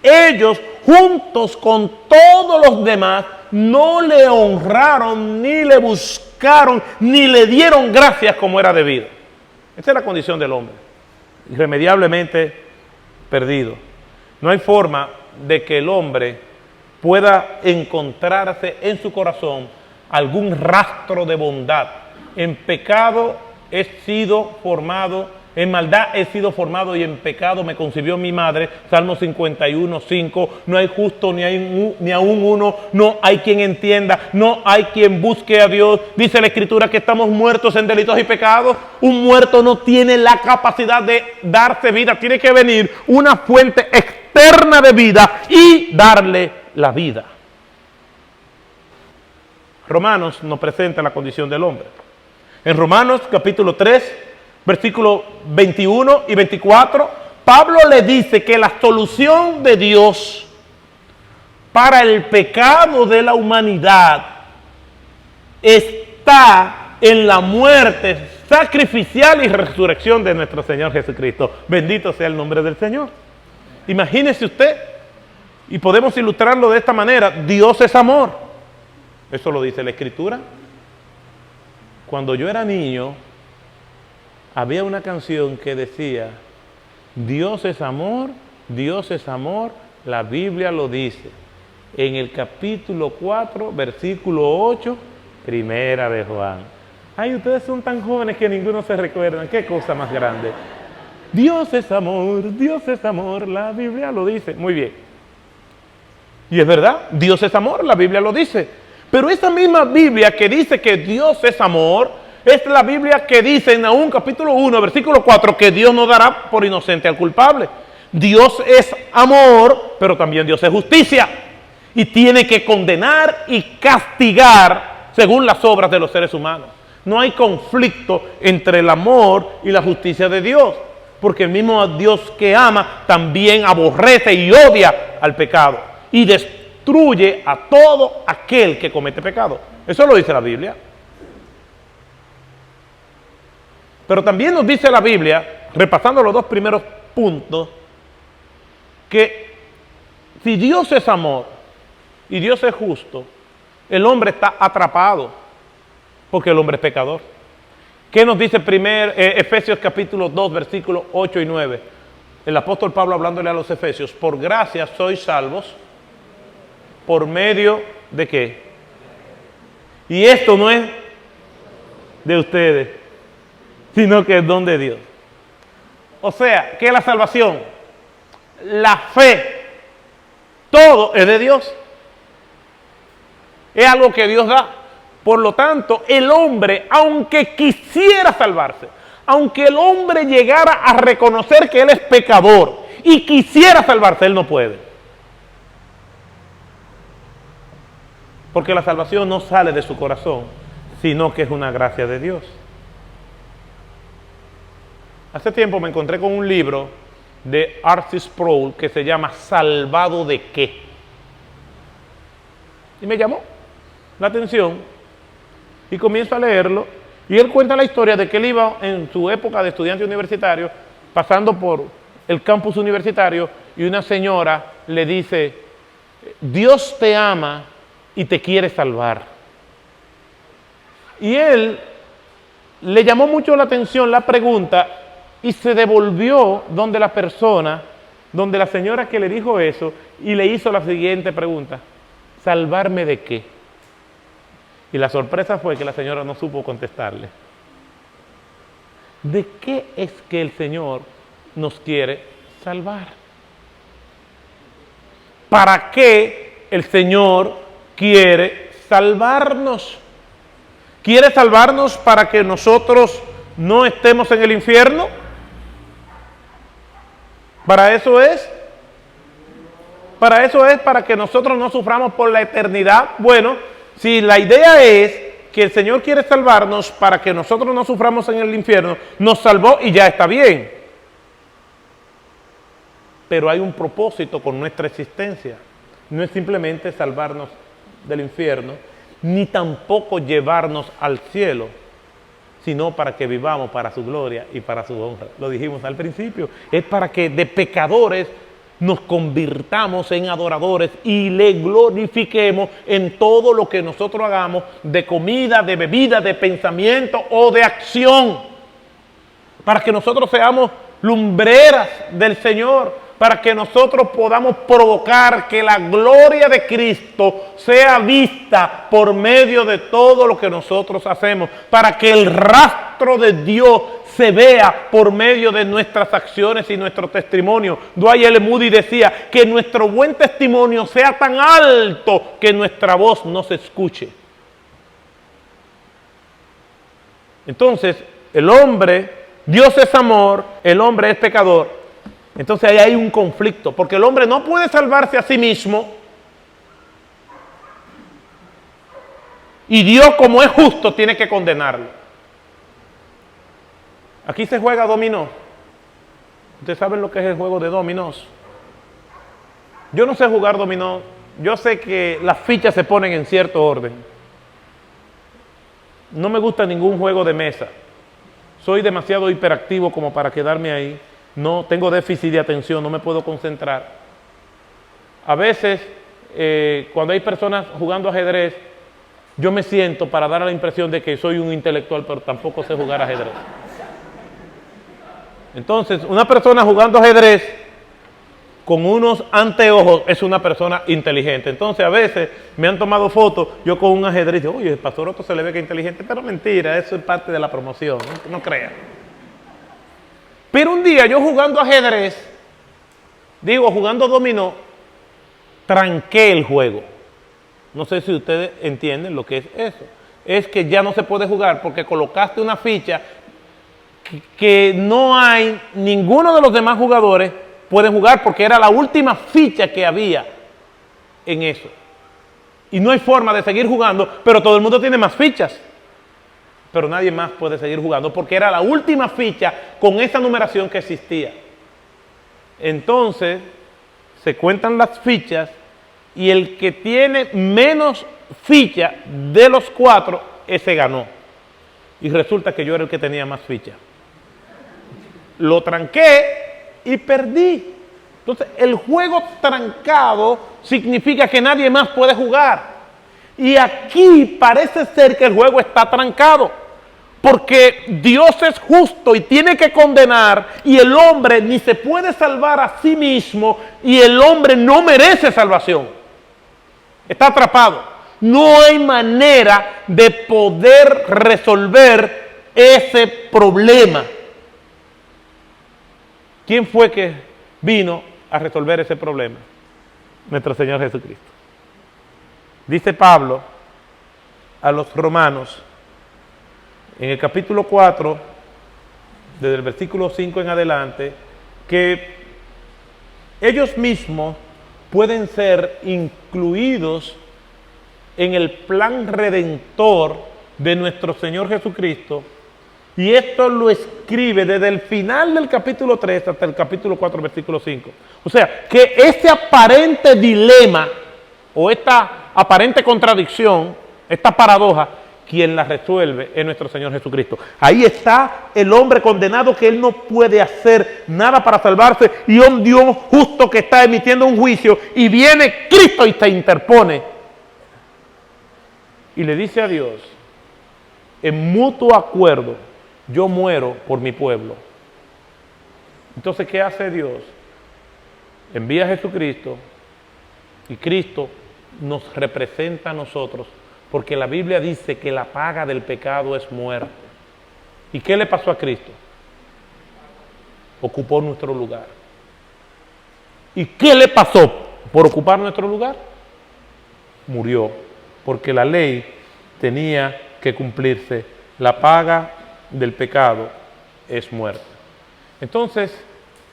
B: Ellos, juntos con todos los demás, no le honraron, ni le buscaron, ni le dieron gracias como era debido. Esa es la condición del hombre, irremediablemente perdido. No hay forma de que el hombre pueda encontrarse en su corazón algún rastro de bondad. En pecado he sido formado, en maldad he sido formado y en pecado me concibió mi madre. Salmo 51:5. No hay justo ni aún uno, no hay quien entienda, no hay quien busque a Dios. Dice la Escritura que estamos muertos en delitos y pecados. Un muerto no tiene la capacidad de darse vida. Tiene que venir una fuente externa de vida y darle la vida. Romanos nos presenta la condición del hombre. En Romanos capítulo 3, versículos 21 y 24, Pablo le dice que la solución de Dios para el pecado de la humanidad está en la muerte sacrificial y resurrección de nuestro Señor Jesucristo. Bendito sea el nombre del Señor. Imagínese usted, y podemos ilustrarlo de esta manera: Dios es amor. Eso lo dice la Escritura. Cuando yo era niño, había una canción que decía: Dios es amor, Dios es amor, la Biblia lo dice. En el capítulo 4, versículo 8, primera de Juan. Ay, ustedes son tan jóvenes que ninguno se recuerdan. Qué cosa más grande. Dios es amor, la Biblia lo dice. Muy bien. Y es verdad, Dios es amor, la Biblia lo dice. Pero esa misma Biblia que dice que Dios es amor, es la Biblia que dice en Nahum capítulo 1, versículo 4, que Dios no dará por inocente al culpable. Dios es amor, pero también Dios es justicia. Y tiene que condenar y castigar según las obras de los seres humanos. No hay conflicto entre el amor y la justicia de Dios, porque el mismo Dios que ama también aborrece y odia al pecado y destruye a todo aquel que comete pecado. Eso lo dice la Biblia. Pero también nos dice la Biblia, repasando los dos primeros puntos, que si Dios es amor y Dios es justo, el hombre está atrapado, porque el hombre es pecador. ¿Qué nos dice Efesios capítulo 2, versículos 8 y 9? El apóstol Pablo hablándole a los efesios: por gracia sois salvos, ¿por medio de qué? Y esto no es de ustedes, sino que es don de Dios. O sea, ¿qué es la salvación? La fe, todo es de Dios. Es algo que Dios da. Por lo tanto, el hombre, aunque quisiera salvarse, aunque el hombre llegara a reconocer que él es pecador y quisiera salvarse, él no puede. Porque la salvación no sale de su corazón, sino que es una gracia de Dios. Hace tiempo me encontré con un libro de R.C. Sproul que se llama ¿Salvado de qué? Y me llamó la atención y comienzo a leerlo, y él cuenta la historia de que él iba en su época de estudiante universitario pasando por el campus universitario y una señora le dice: Dios te ama y te quiere salvar. Y él le llamó mucho la atención la pregunta y se devolvió donde la persona, donde la señora que le dijo eso, y le hizo la siguiente pregunta: ¿salvarme de qué? Y la sorpresa fue que la señora no supo contestarle. ¿De qué es que el Señor nos quiere salvar? ¿Para qué el Señor quiere salvarnos? ¿Quiere salvarnos para que nosotros no estemos en el infierno? ¿Para eso es? ¿Para eso es? ¿Para que nosotros no suframos por la eternidad? Bueno, si la idea es que el Señor quiere salvarnos para que nosotros no suframos en el infierno, nos salvó y ya está bien. Pero hay un propósito con nuestra existencia. No es simplemente salvarnos del infierno, ni tampoco llevarnos al cielo, sino para que vivamos para su gloria y para su honra. Lo dijimos al principio, es para que de pecadores nos convirtamos en adoradores y le glorifiquemos en todo lo que nosotros hagamos, de comida, de bebida, de pensamiento o de acción, para que nosotros seamos lumbreras del Señor, para que nosotros podamos provocar que la gloria de Cristo sea vista por medio de todo lo que nosotros hacemos, para que el rastro de Dios se vea por medio de nuestras acciones y nuestro testimonio. Dwight L. Moody decía que nuestro buen testimonio sea tan alto que nuestra voz no se escuche. Entonces, el hombre, Dios es amor, el hombre es pecador. Entonces ahí hay un conflicto, porque el hombre no puede salvarse a sí mismo, y Dios, como es justo, tiene que condenarlo. Aquí se juega dominó. ¿Ustedes saben lo que es el juego de dominós? Yo no sé jugar dominó yo sé que las fichas se ponen en cierto orden. No me gusta ningún juego de mesa. Soy demasiado hiperactivo como para quedarme ahí. No tengo déficit de atención, no me puedo concentrar. A veces, cuando hay personas jugando ajedrez, yo me siento para dar la impresión de que soy un intelectual, pero tampoco sé jugar ajedrez. Entonces, una persona jugando ajedrez con unos anteojos es una persona inteligente. Entonces, a veces me han tomado fotos, yo con un ajedrez, digo, oye, el Pastor Otto se le ve que es inteligente, pero mentira, eso es parte de la promoción, no crean. Pero un día yo jugando ajedrez, jugando dominó, tranqué el juego. No sé si ustedes entienden lo que es eso. Es que ya no se puede jugar porque colocaste una ficha que no hay, ninguno de los demás jugadores pueden jugar porque era la última ficha que había en eso. Y no hay forma de seguir jugando, pero todo el mundo tiene más fichas. Pero nadie más puede seguir jugando porque era la última ficha con esa numeración que existía. Entonces, se cuentan las fichas y el que tiene menos fichas de los 4, ese ganó. Y resulta que yo era el que tenía más fichas. Lo tranqué y perdí. Entonces, el juego trancado significa que nadie más puede jugar. Y aquí parece ser que el juego está trancado. Porque Dios es justo y tiene que condenar, y el hombre ni se puede salvar a sí mismo, y el hombre no merece salvación. Está atrapado. No hay manera de poder resolver ese problema. ¿Quién fue que vino a resolver ese problema? Nuestro Señor Jesucristo. Dice Pablo a los romanos, en el capítulo 4, desde el versículo 5 en adelante, que ellos mismos pueden ser incluidos en el plan redentor de nuestro Señor Jesucristo, y esto lo escribe desde el final del capítulo 3 hasta el capítulo 4, versículo 5. O sea, que ese aparente dilema, o esta aparente contradicción, esta paradoja, quien la resuelve es nuestro Señor Jesucristo. Ahí está el hombre condenado que él no puede hacer nada para salvarse, y un Dios justo que está emitiendo un juicio, y viene Cristo y se interpone y le dice a Dios, en mutuo acuerdo, yo muero por mi pueblo. Entonces, ¿qué hace Dios? Envía a Jesucristo, y Cristo nos representa a nosotros, porque la Biblia dice que la paga del pecado es muerte. ¿Y qué le pasó a Cristo? Ocupó nuestro lugar. ¿Y qué le pasó por ocupar nuestro lugar? Murió, porque la ley tenía que cumplirse. La paga del pecado es muerte. Entonces,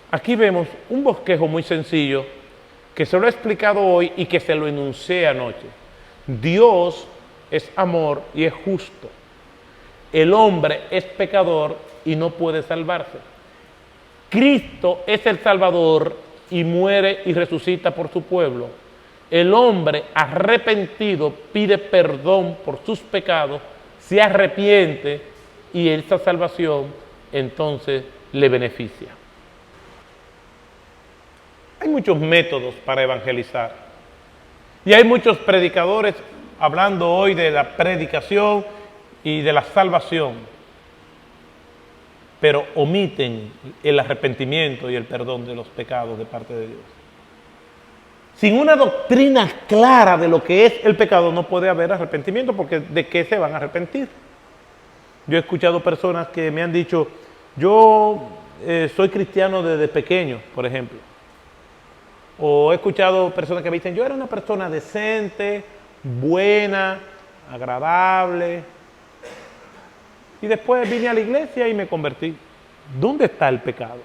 B: aquí vemos un bosquejo muy sencillo que se lo he explicado hoy y que se lo enuncié anoche. Dios es amor y es justo. El hombre es pecador y no puede salvarse. Cristo es el Salvador y muere y resucita por su pueblo. El hombre arrepentido pide perdón por sus pecados, se arrepiente y esa salvación entonces le beneficia. Hay muchos métodos para evangelizar y hay muchos predicadores hablando hoy de la predicación y de la salvación, pero omiten el arrepentimiento y el perdón de los pecados de parte de Dios. Sin una doctrina clara de lo que es el pecado no puede haber arrepentimiento, porque ¿de qué se van a arrepentir? Yo he escuchado personas que me han dicho, yo soy cristiano desde pequeño, por ejemplo. O he escuchado personas que me dicen, yo era una persona decente, buena, agradable, y después vine a la iglesia y me convertí. ¿Dónde está el pecado?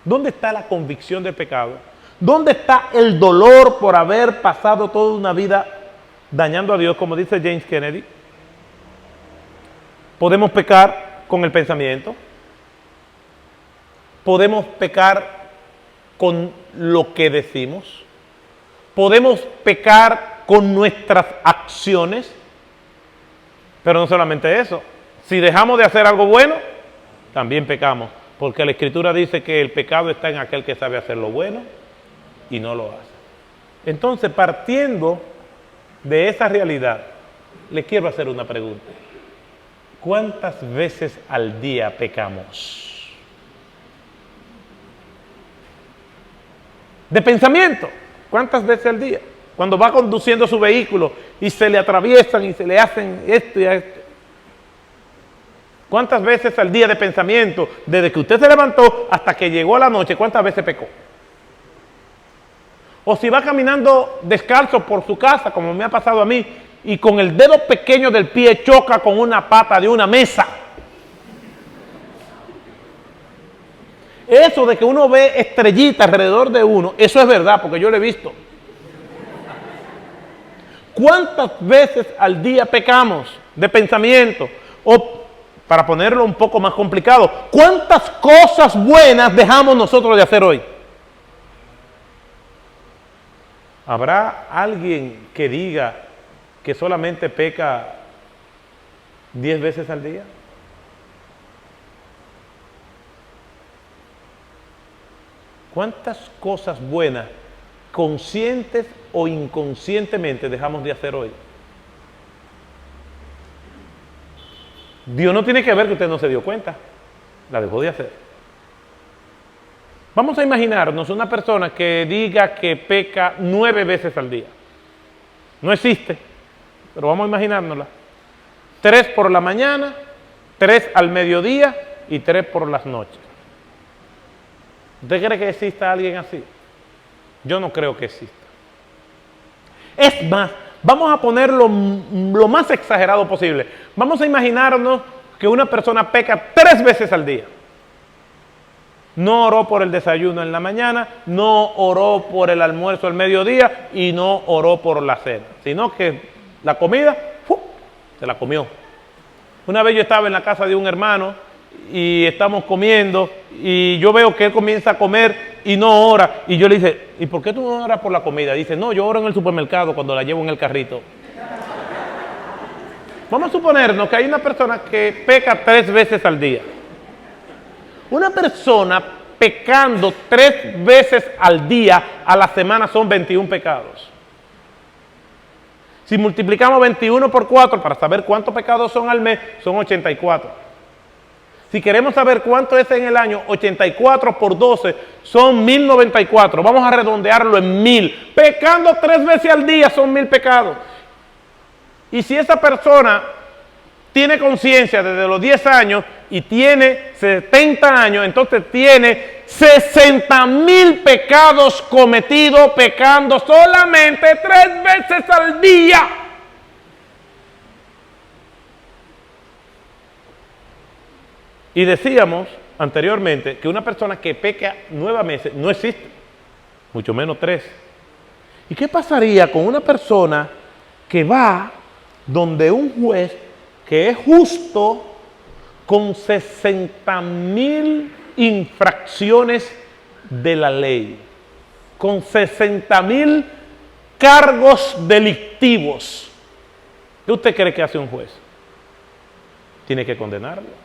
B: ¿Dónde está la convicción del pecado? ¿Dónde está el dolor por haber pasado toda una vida dañando a Dios, como dice James Kennedy? Podemos pecar con el pensamiento, podemos pecar con lo que decimos, podemos pecar con nuestras acciones, pero no solamente eso. Si dejamos de hacer algo bueno, también pecamos, porque la Escritura dice que el pecado está en aquel que sabe hacer lo bueno y no lo hace. Entonces, partiendo de esa realidad, le quiero hacer una pregunta. ¿Cuántas veces al día pecamos? De pensamiento, ¿cuántas veces al día? Cuando va conduciendo su vehículo y se le atraviesan y se le hacen esto y esto. ¿Cuántas veces al día de pensamiento, desde que usted se levantó hasta que llegó a la noche, cuántas veces pecó? O si va caminando descalzo por su casa, como me ha pasado a mí, y con el dedo pequeño del pie choca con una pata de una mesa. Eso de que uno ve estrellitas alrededor de uno, eso es verdad, porque yo lo he visto. ¿Cuántas veces al día pecamos de pensamiento? O, para ponerlo un poco más complicado, ¿cuántas cosas buenas dejamos nosotros de hacer hoy? ¿Habrá alguien que diga que solamente peca 10 veces al día? ¿Cuántas cosas buenas, conscientes o inconscientemente, dejamos de hacer hoy? Dios no tiene que ver que usted no se dio cuenta, la dejó de hacer. Vamos a imaginarnos una persona que diga que peca 9 veces al día. No existe, pero vamos a imaginárnosla. 3 por la mañana, 3 al mediodía y 3 por las noches. ¿Usted cree que exista alguien así? Yo no creo que exista. Es más, vamos a ponerlo lo más exagerado posible. Vamos a imaginarnos que una persona peca 3 veces al día. No oró por el desayuno en la mañana, no oró por el almuerzo al mediodía y no oró por la cena, sino que la comida, se la comió. Una vez yo estaba en la casa de un hermano y estamos comiendo y yo veo que él comienza a comer y no ora. Y yo le dije, ¿y por qué tú no oras por la comida? Dice, no, yo oro en el supermercado cuando la llevo en el carrito. Vamos a suponernos que hay una persona que peca 3 veces al día. Una persona pecando 3 veces al día a la semana son 21 pecados. Si multiplicamos 21 por 4 para saber cuántos pecados son al mes, son 84. Si queremos saber cuánto es en el año, 84 por 12 son 1094. Vamos a redondearlo en 1000. Pecando 3 veces al día son 1000 pecados. Y si esa persona tiene conciencia desde los 10 años y tiene 70 años, entonces tiene 60,000 pecados cometidos pecando solamente 3 veces al día. Y decíamos anteriormente que una persona que peca 9 meses no existe, mucho menos 3. ¿Y qué pasaría con una persona que va donde un juez que es justo con 60,000 infracciones de la ley, con 60,000 cargos delictivos? ¿Qué usted cree que hace un juez? Tiene que condenarlo.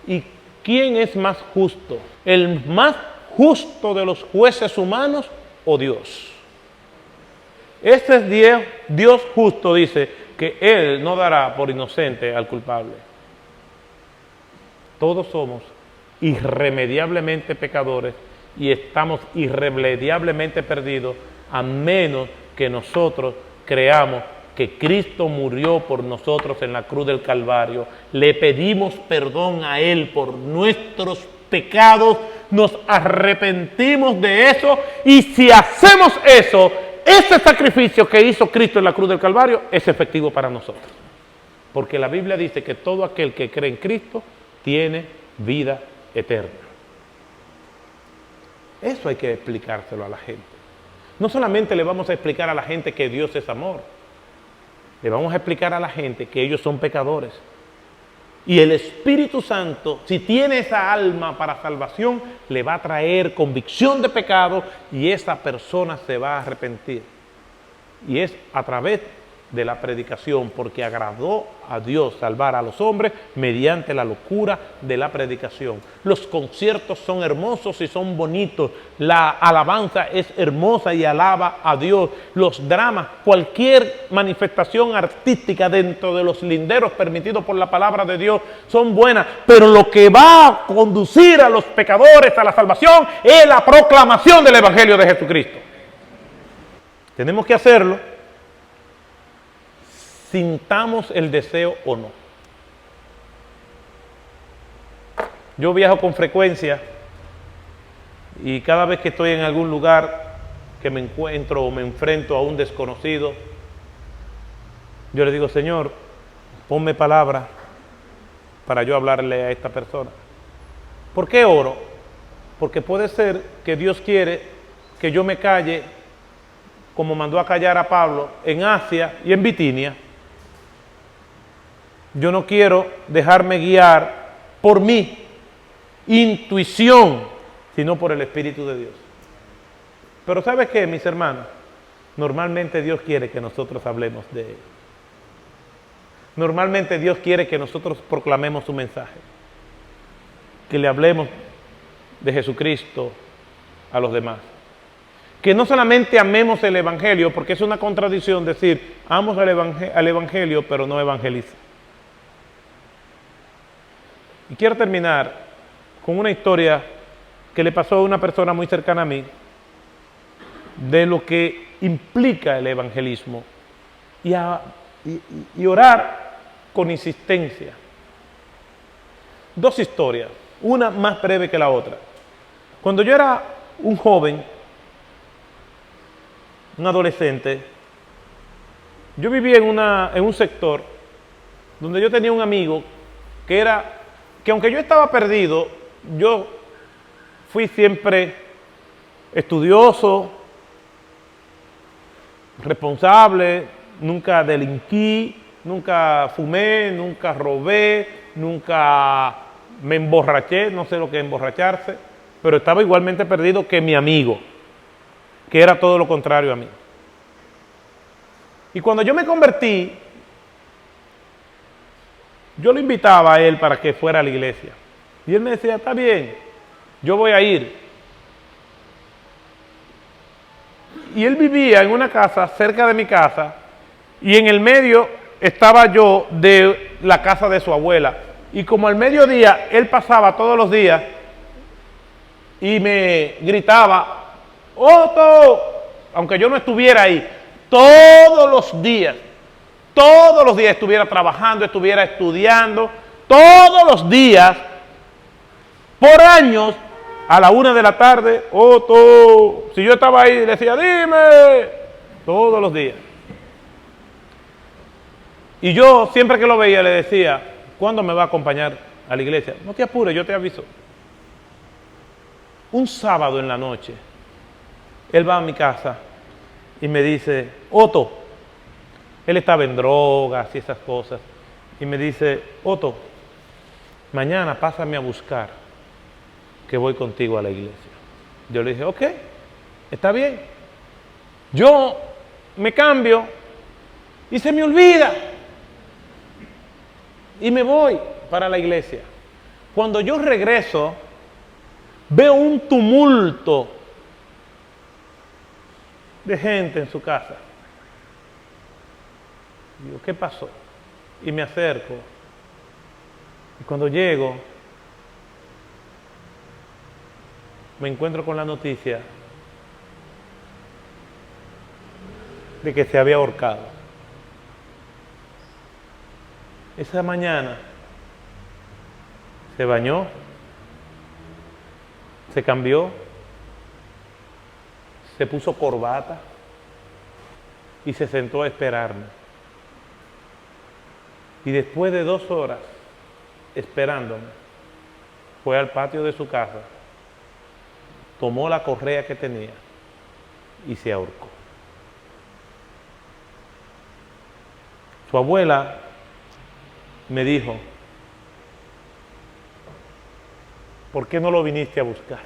B: ¿Y quién es más justo? ¿El más justo de los jueces humanos o Dios? Este es Dios justo, dice que Él no dará por inocente al culpable. Todos somos irremediablemente pecadores y estamos irremediablemente perdidos a menos que nosotros creamos que Cristo murió por nosotros en la cruz del Calvario. Le pedimos perdón a Él por nuestros pecados, nos arrepentimos de eso y si hacemos eso, ese sacrificio que hizo Cristo en la cruz del Calvario es efectivo para nosotros. Porque la Biblia dice que todo aquel que cree en Cristo tiene vida eterna. Eso hay que explicárselo a la gente. No solamente le vamos a explicar a la gente que Dios es amor, le vamos a explicar a la gente que ellos son pecadores. Y el Espíritu Santo, si tiene esa alma para salvación, le va a traer convicción de pecado y esa persona se va a arrepentir. Y es a través de la predicación, porque agradó a Dios salvar a los hombres mediante la locura de la predicación. Los conciertos son hermosos y son bonitos, la alabanza es hermosa y alaba a Dios. Los dramas, cualquier manifestación artística dentro de los linderos permitidos por la palabra de Dios son buenas, pero lo que va a conducir a los pecadores a la salvación es la proclamación del Evangelio de Jesucristo. Tenemos que hacerlo, sintamos el deseo o no. Yo viajo con frecuencia y cada vez que estoy en algún lugar que me encuentro o me enfrento a un desconocido, yo le digo, Señor, ponme palabra para yo hablarle a esta persona. ¿Por qué oro? Porque puede ser que Dios quiere que yo me calle como mandó a callar a Pablo en Asia y en Bitinia. Yo no quiero dejarme guiar por mi intuición, sino por el Espíritu de Dios. Pero ¿sabes qué, mis hermanos? Normalmente Dios quiere que nosotros hablemos de Él. Normalmente Dios quiere que nosotros proclamemos su mensaje. Que le hablemos de Jesucristo a los demás. Que no solamente amemos el Evangelio, porque es una contradicción decir, amo al Evangelio, pero no evangelizo. Y quiero terminar con una historia que le pasó a una persona muy cercana a mí, de lo que implica el evangelismo y orar con insistencia. Dos historias, una más breve que la otra. Cuando yo era un joven, un adolescente, yo vivía en un sector donde yo tenía un amigo que aunque yo estaba perdido, yo fui siempre estudioso, responsable, nunca delinquí, nunca fumé, nunca robé, nunca me emborraché, no sé lo que es emborracharse, pero estaba igualmente perdido que mi amigo, que era todo lo contrario a mí. Y cuando yo me convertí, yo lo invitaba a él para que fuera a la iglesia. Y él me decía, está bien, yo voy a ir. Y él vivía en una casa cerca de mi casa y en el medio estaba yo de la casa de su abuela. Y como al mediodía él pasaba todos los días y me gritaba, Otto, aunque yo no estuviera ahí, todos los días estuviera trabajando, estuviera estudiando, todos los días, por años, a la 1 de la tarde, Otto, si yo estaba ahí, le decía, dime, todos los días. Y yo, siempre que lo veía, le decía, ¿cuándo me va a acompañar a la iglesia? No te apures, yo te aviso. Un sábado en la noche, él va a mi casa y me dice, Otto, él estaba en drogas y esas cosas, y me dice, Otto, mañana pásame a buscar, que voy contigo a la iglesia. Yo le dije, ok, está bien. Yo me cambio y se me olvida y me voy para la iglesia. Cuando yo regreso, veo un tumulto de gente en su casa. Digo, ¿qué pasó? Y me acerco. Y cuando llego, me encuentro con la noticia de que se había ahorcado. Esa mañana se bañó, se cambió, se puso corbata y se sentó a esperarme. Y después de 2 horas esperándome, fue al patio de su casa, tomó la correa que tenía y se ahorcó. Su abuela me dijo, ¿por qué no lo viniste a buscar?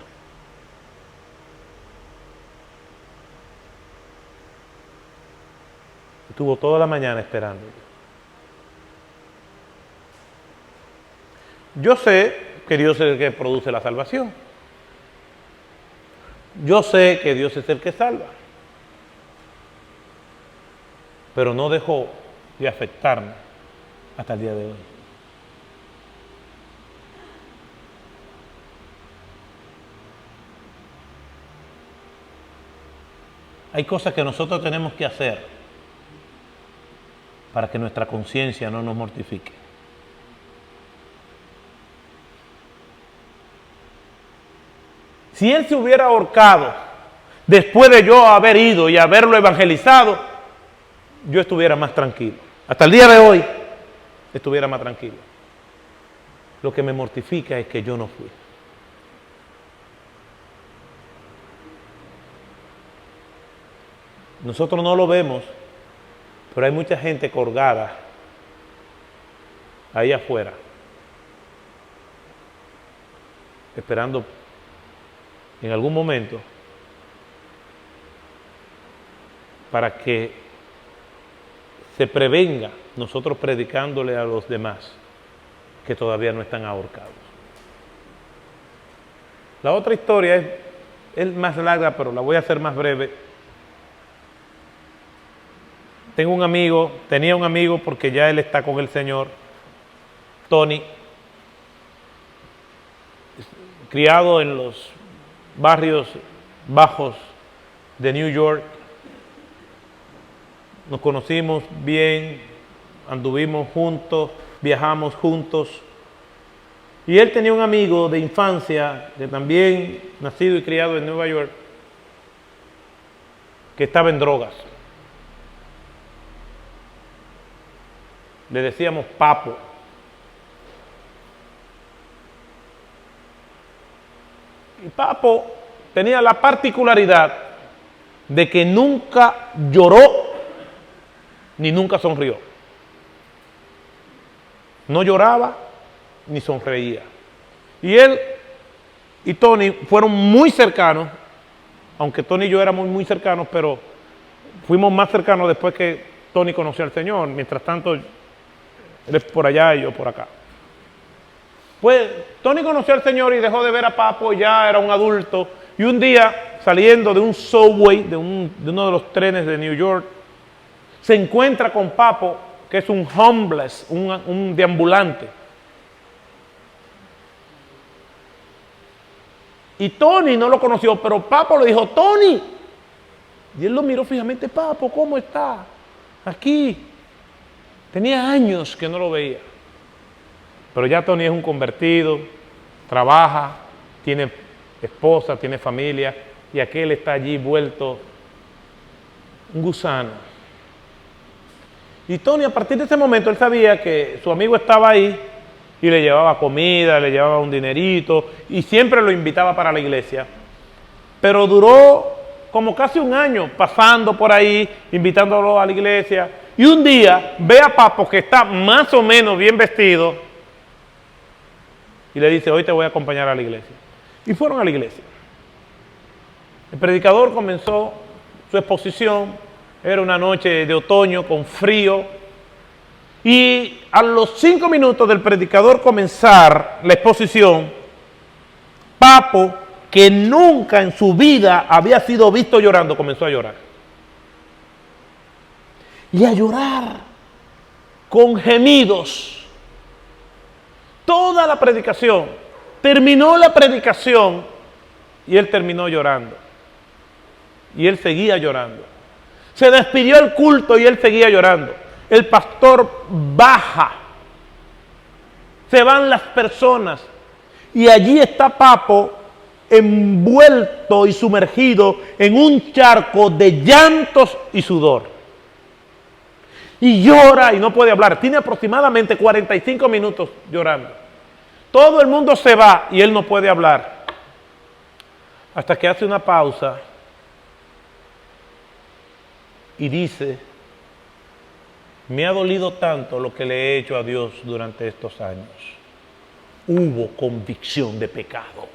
B: Estuvo toda la mañana esperando. Yo sé que Dios es el que produce la salvación. Yo sé que Dios es el que salva. Pero no dejó de afectarme hasta el día de hoy. Hay cosas que nosotros tenemos que hacer para que nuestra conciencia no nos mortifique. Si él se hubiera ahorcado después de yo haber ido y haberlo evangelizado, yo estuviera más tranquilo. Hasta el día de hoy estuviera más tranquilo. Lo que me mortifica es que yo no fui. Nosotros no lo vemos, pero hay mucha gente colgada ahí afuera, esperando en algún momento para que se prevenga nosotros predicándole a los demás que todavía no están ahorcados. La otra historia es más larga, pero la voy a hacer más breve. Tenía un amigo porque ya él está con el Señor, Tony, criado en los barrios bajos de New York. Nos conocimos bien, anduvimos juntos, viajamos juntos. Y él tenía un amigo de infancia, que también nacido y criado en Nueva York, que estaba en drogas. Le decíamos Papo. Y Papo tenía la particularidad de que nunca lloró ni nunca sonrió. No lloraba ni sonreía. Y él y Tony fueron muy cercanos, aunque Tony y yo éramos muy cercanos, pero fuimos más cercanos después que Tony conoció al Señor. Mientras tanto, él es por allá y yo por acá. Pues Tony conoció al Señor y dejó de ver a Papo, ya era un adulto. Y un día, saliendo de un subway, de uno de los trenes de New York, se encuentra con Papo, que es un homeless, un deambulante. Y Tony no lo conoció, pero Papo le dijo, Tony. Y él lo miró fijamente, Papo, ¿cómo está? Aquí. Tenía años que no lo veía. Pero ya Tony es un convertido, trabaja, tiene esposa, tiene familia, y aquel está allí vuelto un gusano. Y Tony, a partir de ese momento, él sabía que su amigo estaba ahí y le llevaba comida, le llevaba un dinerito y siempre lo invitaba para la iglesia. Pero duró como casi un año pasando por ahí, invitándolo a la iglesia. Y un día ve a Papo, que está más o menos bien vestido, y le dice, hoy te voy a acompañar a la iglesia. Y fueron a la iglesia. El predicador comenzó su exposición. Era una noche de otoño con frío. Y a los 5 minutos del predicador comenzar la exposición, Papo, que nunca en su vida había sido visto llorando, comenzó a llorar. Y a llorar con gemidos. Toda la predicación. Terminó la predicación y él terminó llorando. Y él seguía llorando. Se despidió el culto y él seguía llorando. El pastor baja. Se van las personas. Y allí está Papo envuelto y sumergido en un charco de llantos y sudor. Y llora y no puede hablar. Tiene aproximadamente 45 minutos llorando. Todo el mundo se va y él no puede hablar. Hasta que hace una pausa y dice, me ha dolido tanto lo que le he hecho a Dios durante estos años. hubo convicción de pecado.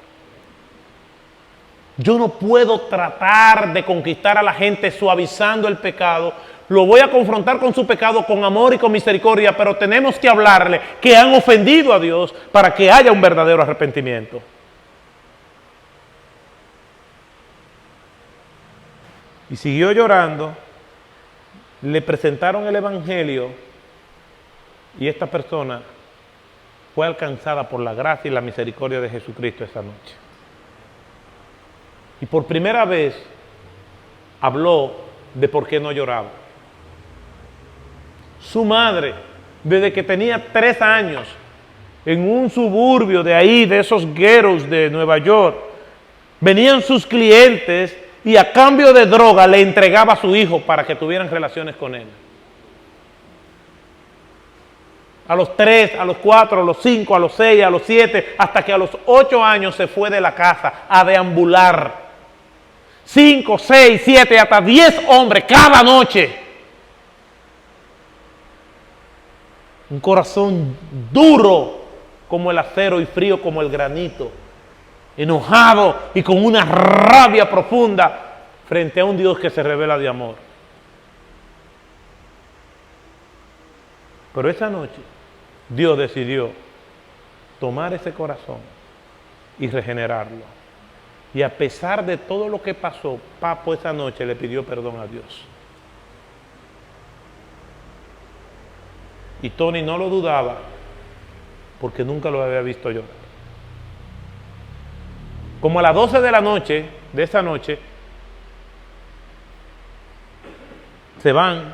B: Yo no puedo tratar de conquistar a la gente suavizando el pecado. Lo voy a confrontar con su pecado con amor y con misericordia, pero tenemos que hablarle que han ofendido a Dios para que haya un verdadero arrepentimiento. Y siguió llorando, le presentaron el evangelio y esta persona fue alcanzada por la gracia y la misericordia de Jesucristo esa noche. Y por primera vez habló de por qué no lloraba. Su madre, desde que tenía 3 años, en un suburbio de ahí, de esos ghettos de Nueva York, venían sus clientes y a cambio de droga le entregaba a su hijo para que tuvieran relaciones con él. A los 3, a los 4, a los 5, a los 6, a los 7, hasta que a los 8 años se fue de la casa a deambular. 5, 6, 7, hasta 10 hombres cada noche. Un corazón duro como el acero y frío como el granito. Enojado y con una rabia profunda frente a un Dios que se revela de amor. Pero esa noche Dios decidió tomar ese corazón y regenerarlo. Y a pesar de todo lo que pasó, Papo esa noche le pidió perdón a Dios. Y Tony no lo dudaba porque nunca lo había visto llorar. Como a las 12 de la noche, de esa noche, se van.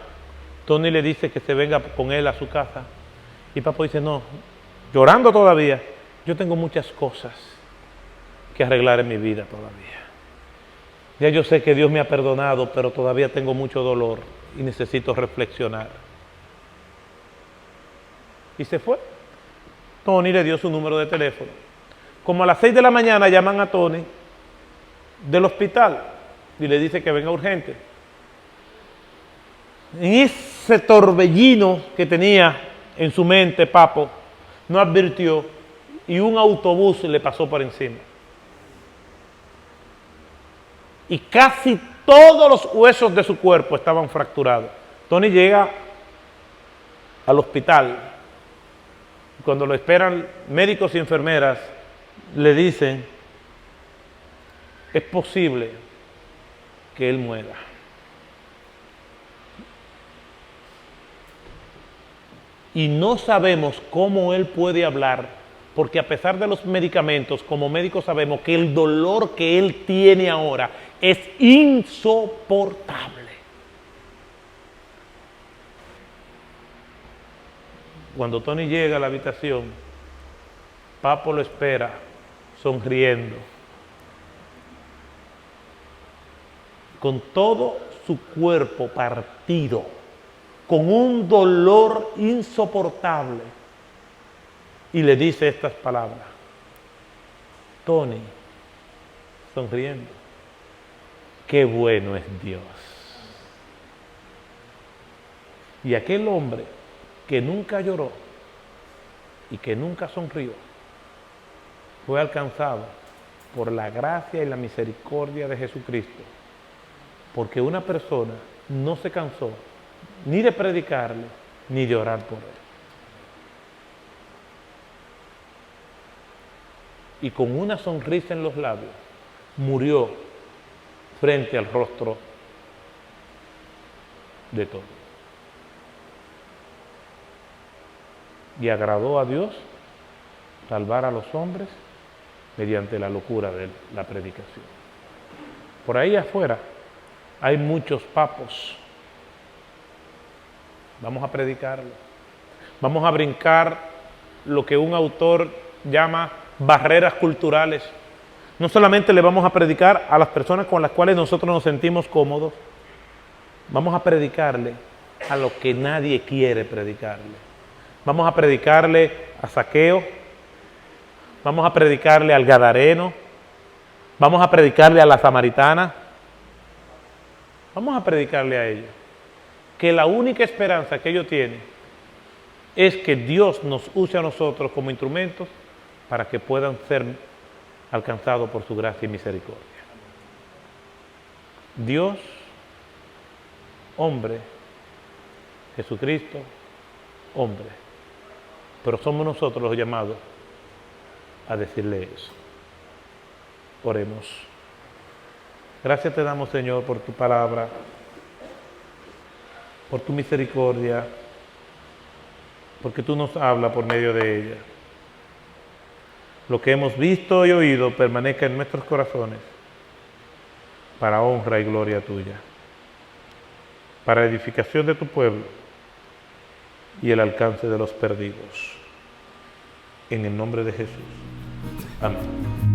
B: Tony le dice que se venga con él a su casa. Y Papo dice, no, llorando todavía, yo tengo muchas cosas que arreglar en mi vida todavía. Ya yo sé que Dios me ha perdonado, pero todavía tengo mucho dolor y necesito reflexionar. Y se fue. Tony le dio su número de teléfono. Como a las 6 de la mañana llaman a Tony del hospital y le dice que venga urgente. En ese torbellino que tenía en su mente, Papo no advirtió y un autobús le pasó por encima. Y casi todos los huesos de su cuerpo estaban fracturados. Tony llega al hospital. Cuando lo esperan médicos y enfermeras, le dicen, es posible que él muera. Y no sabemos cómo él puede hablar, porque a pesar de los medicamentos, como médicos sabemos que el dolor que él tiene ahora es insoportable. Cuando Tony llega a la habitación, Papo lo espera, sonriendo, con todo su cuerpo partido, con un dolor insoportable, y le dice estas palabras, Tony, sonriendo, qué bueno es Dios. Y aquel hombre que nunca lloró y que nunca sonrió, fue alcanzado por la gracia y la misericordia de Jesucristo, porque una persona no se cansó ni de predicarle, ni de orar por él. Y con una sonrisa en los labios, murió frente al rostro de todos. Y agradó a Dios salvar a los hombres mediante la locura de la predicación. Por ahí afuera hay muchos papos. Vamos a predicarlo. Vamos a brincar lo que un autor llama barreras culturales. No solamente le vamos a predicar a las personas con las cuales nosotros nos sentimos cómodos, vamos a predicarle a lo que nadie quiere predicarle. Vamos a predicarle a Zaqueo, vamos a predicarle al gadareno, vamos a predicarle a la samaritana, vamos a predicarle a ellos. Que la única esperanza que ellos tienen es que Dios nos use a nosotros como instrumentos para que puedan ser alcanzados por su gracia y misericordia. Dios, hombre, Jesucristo, hombre, pero somos nosotros los llamados a decirle eso. Oremos. Gracias te damos, Señor, por tu palabra, por tu misericordia, porque tú nos hablas por medio de ella. Lo que hemos visto y oído permanezca en nuestros corazones para honra y gloria tuya, para edificación de tu pueblo y el alcance de los perdidos. En el nombre de Jesús. Amén.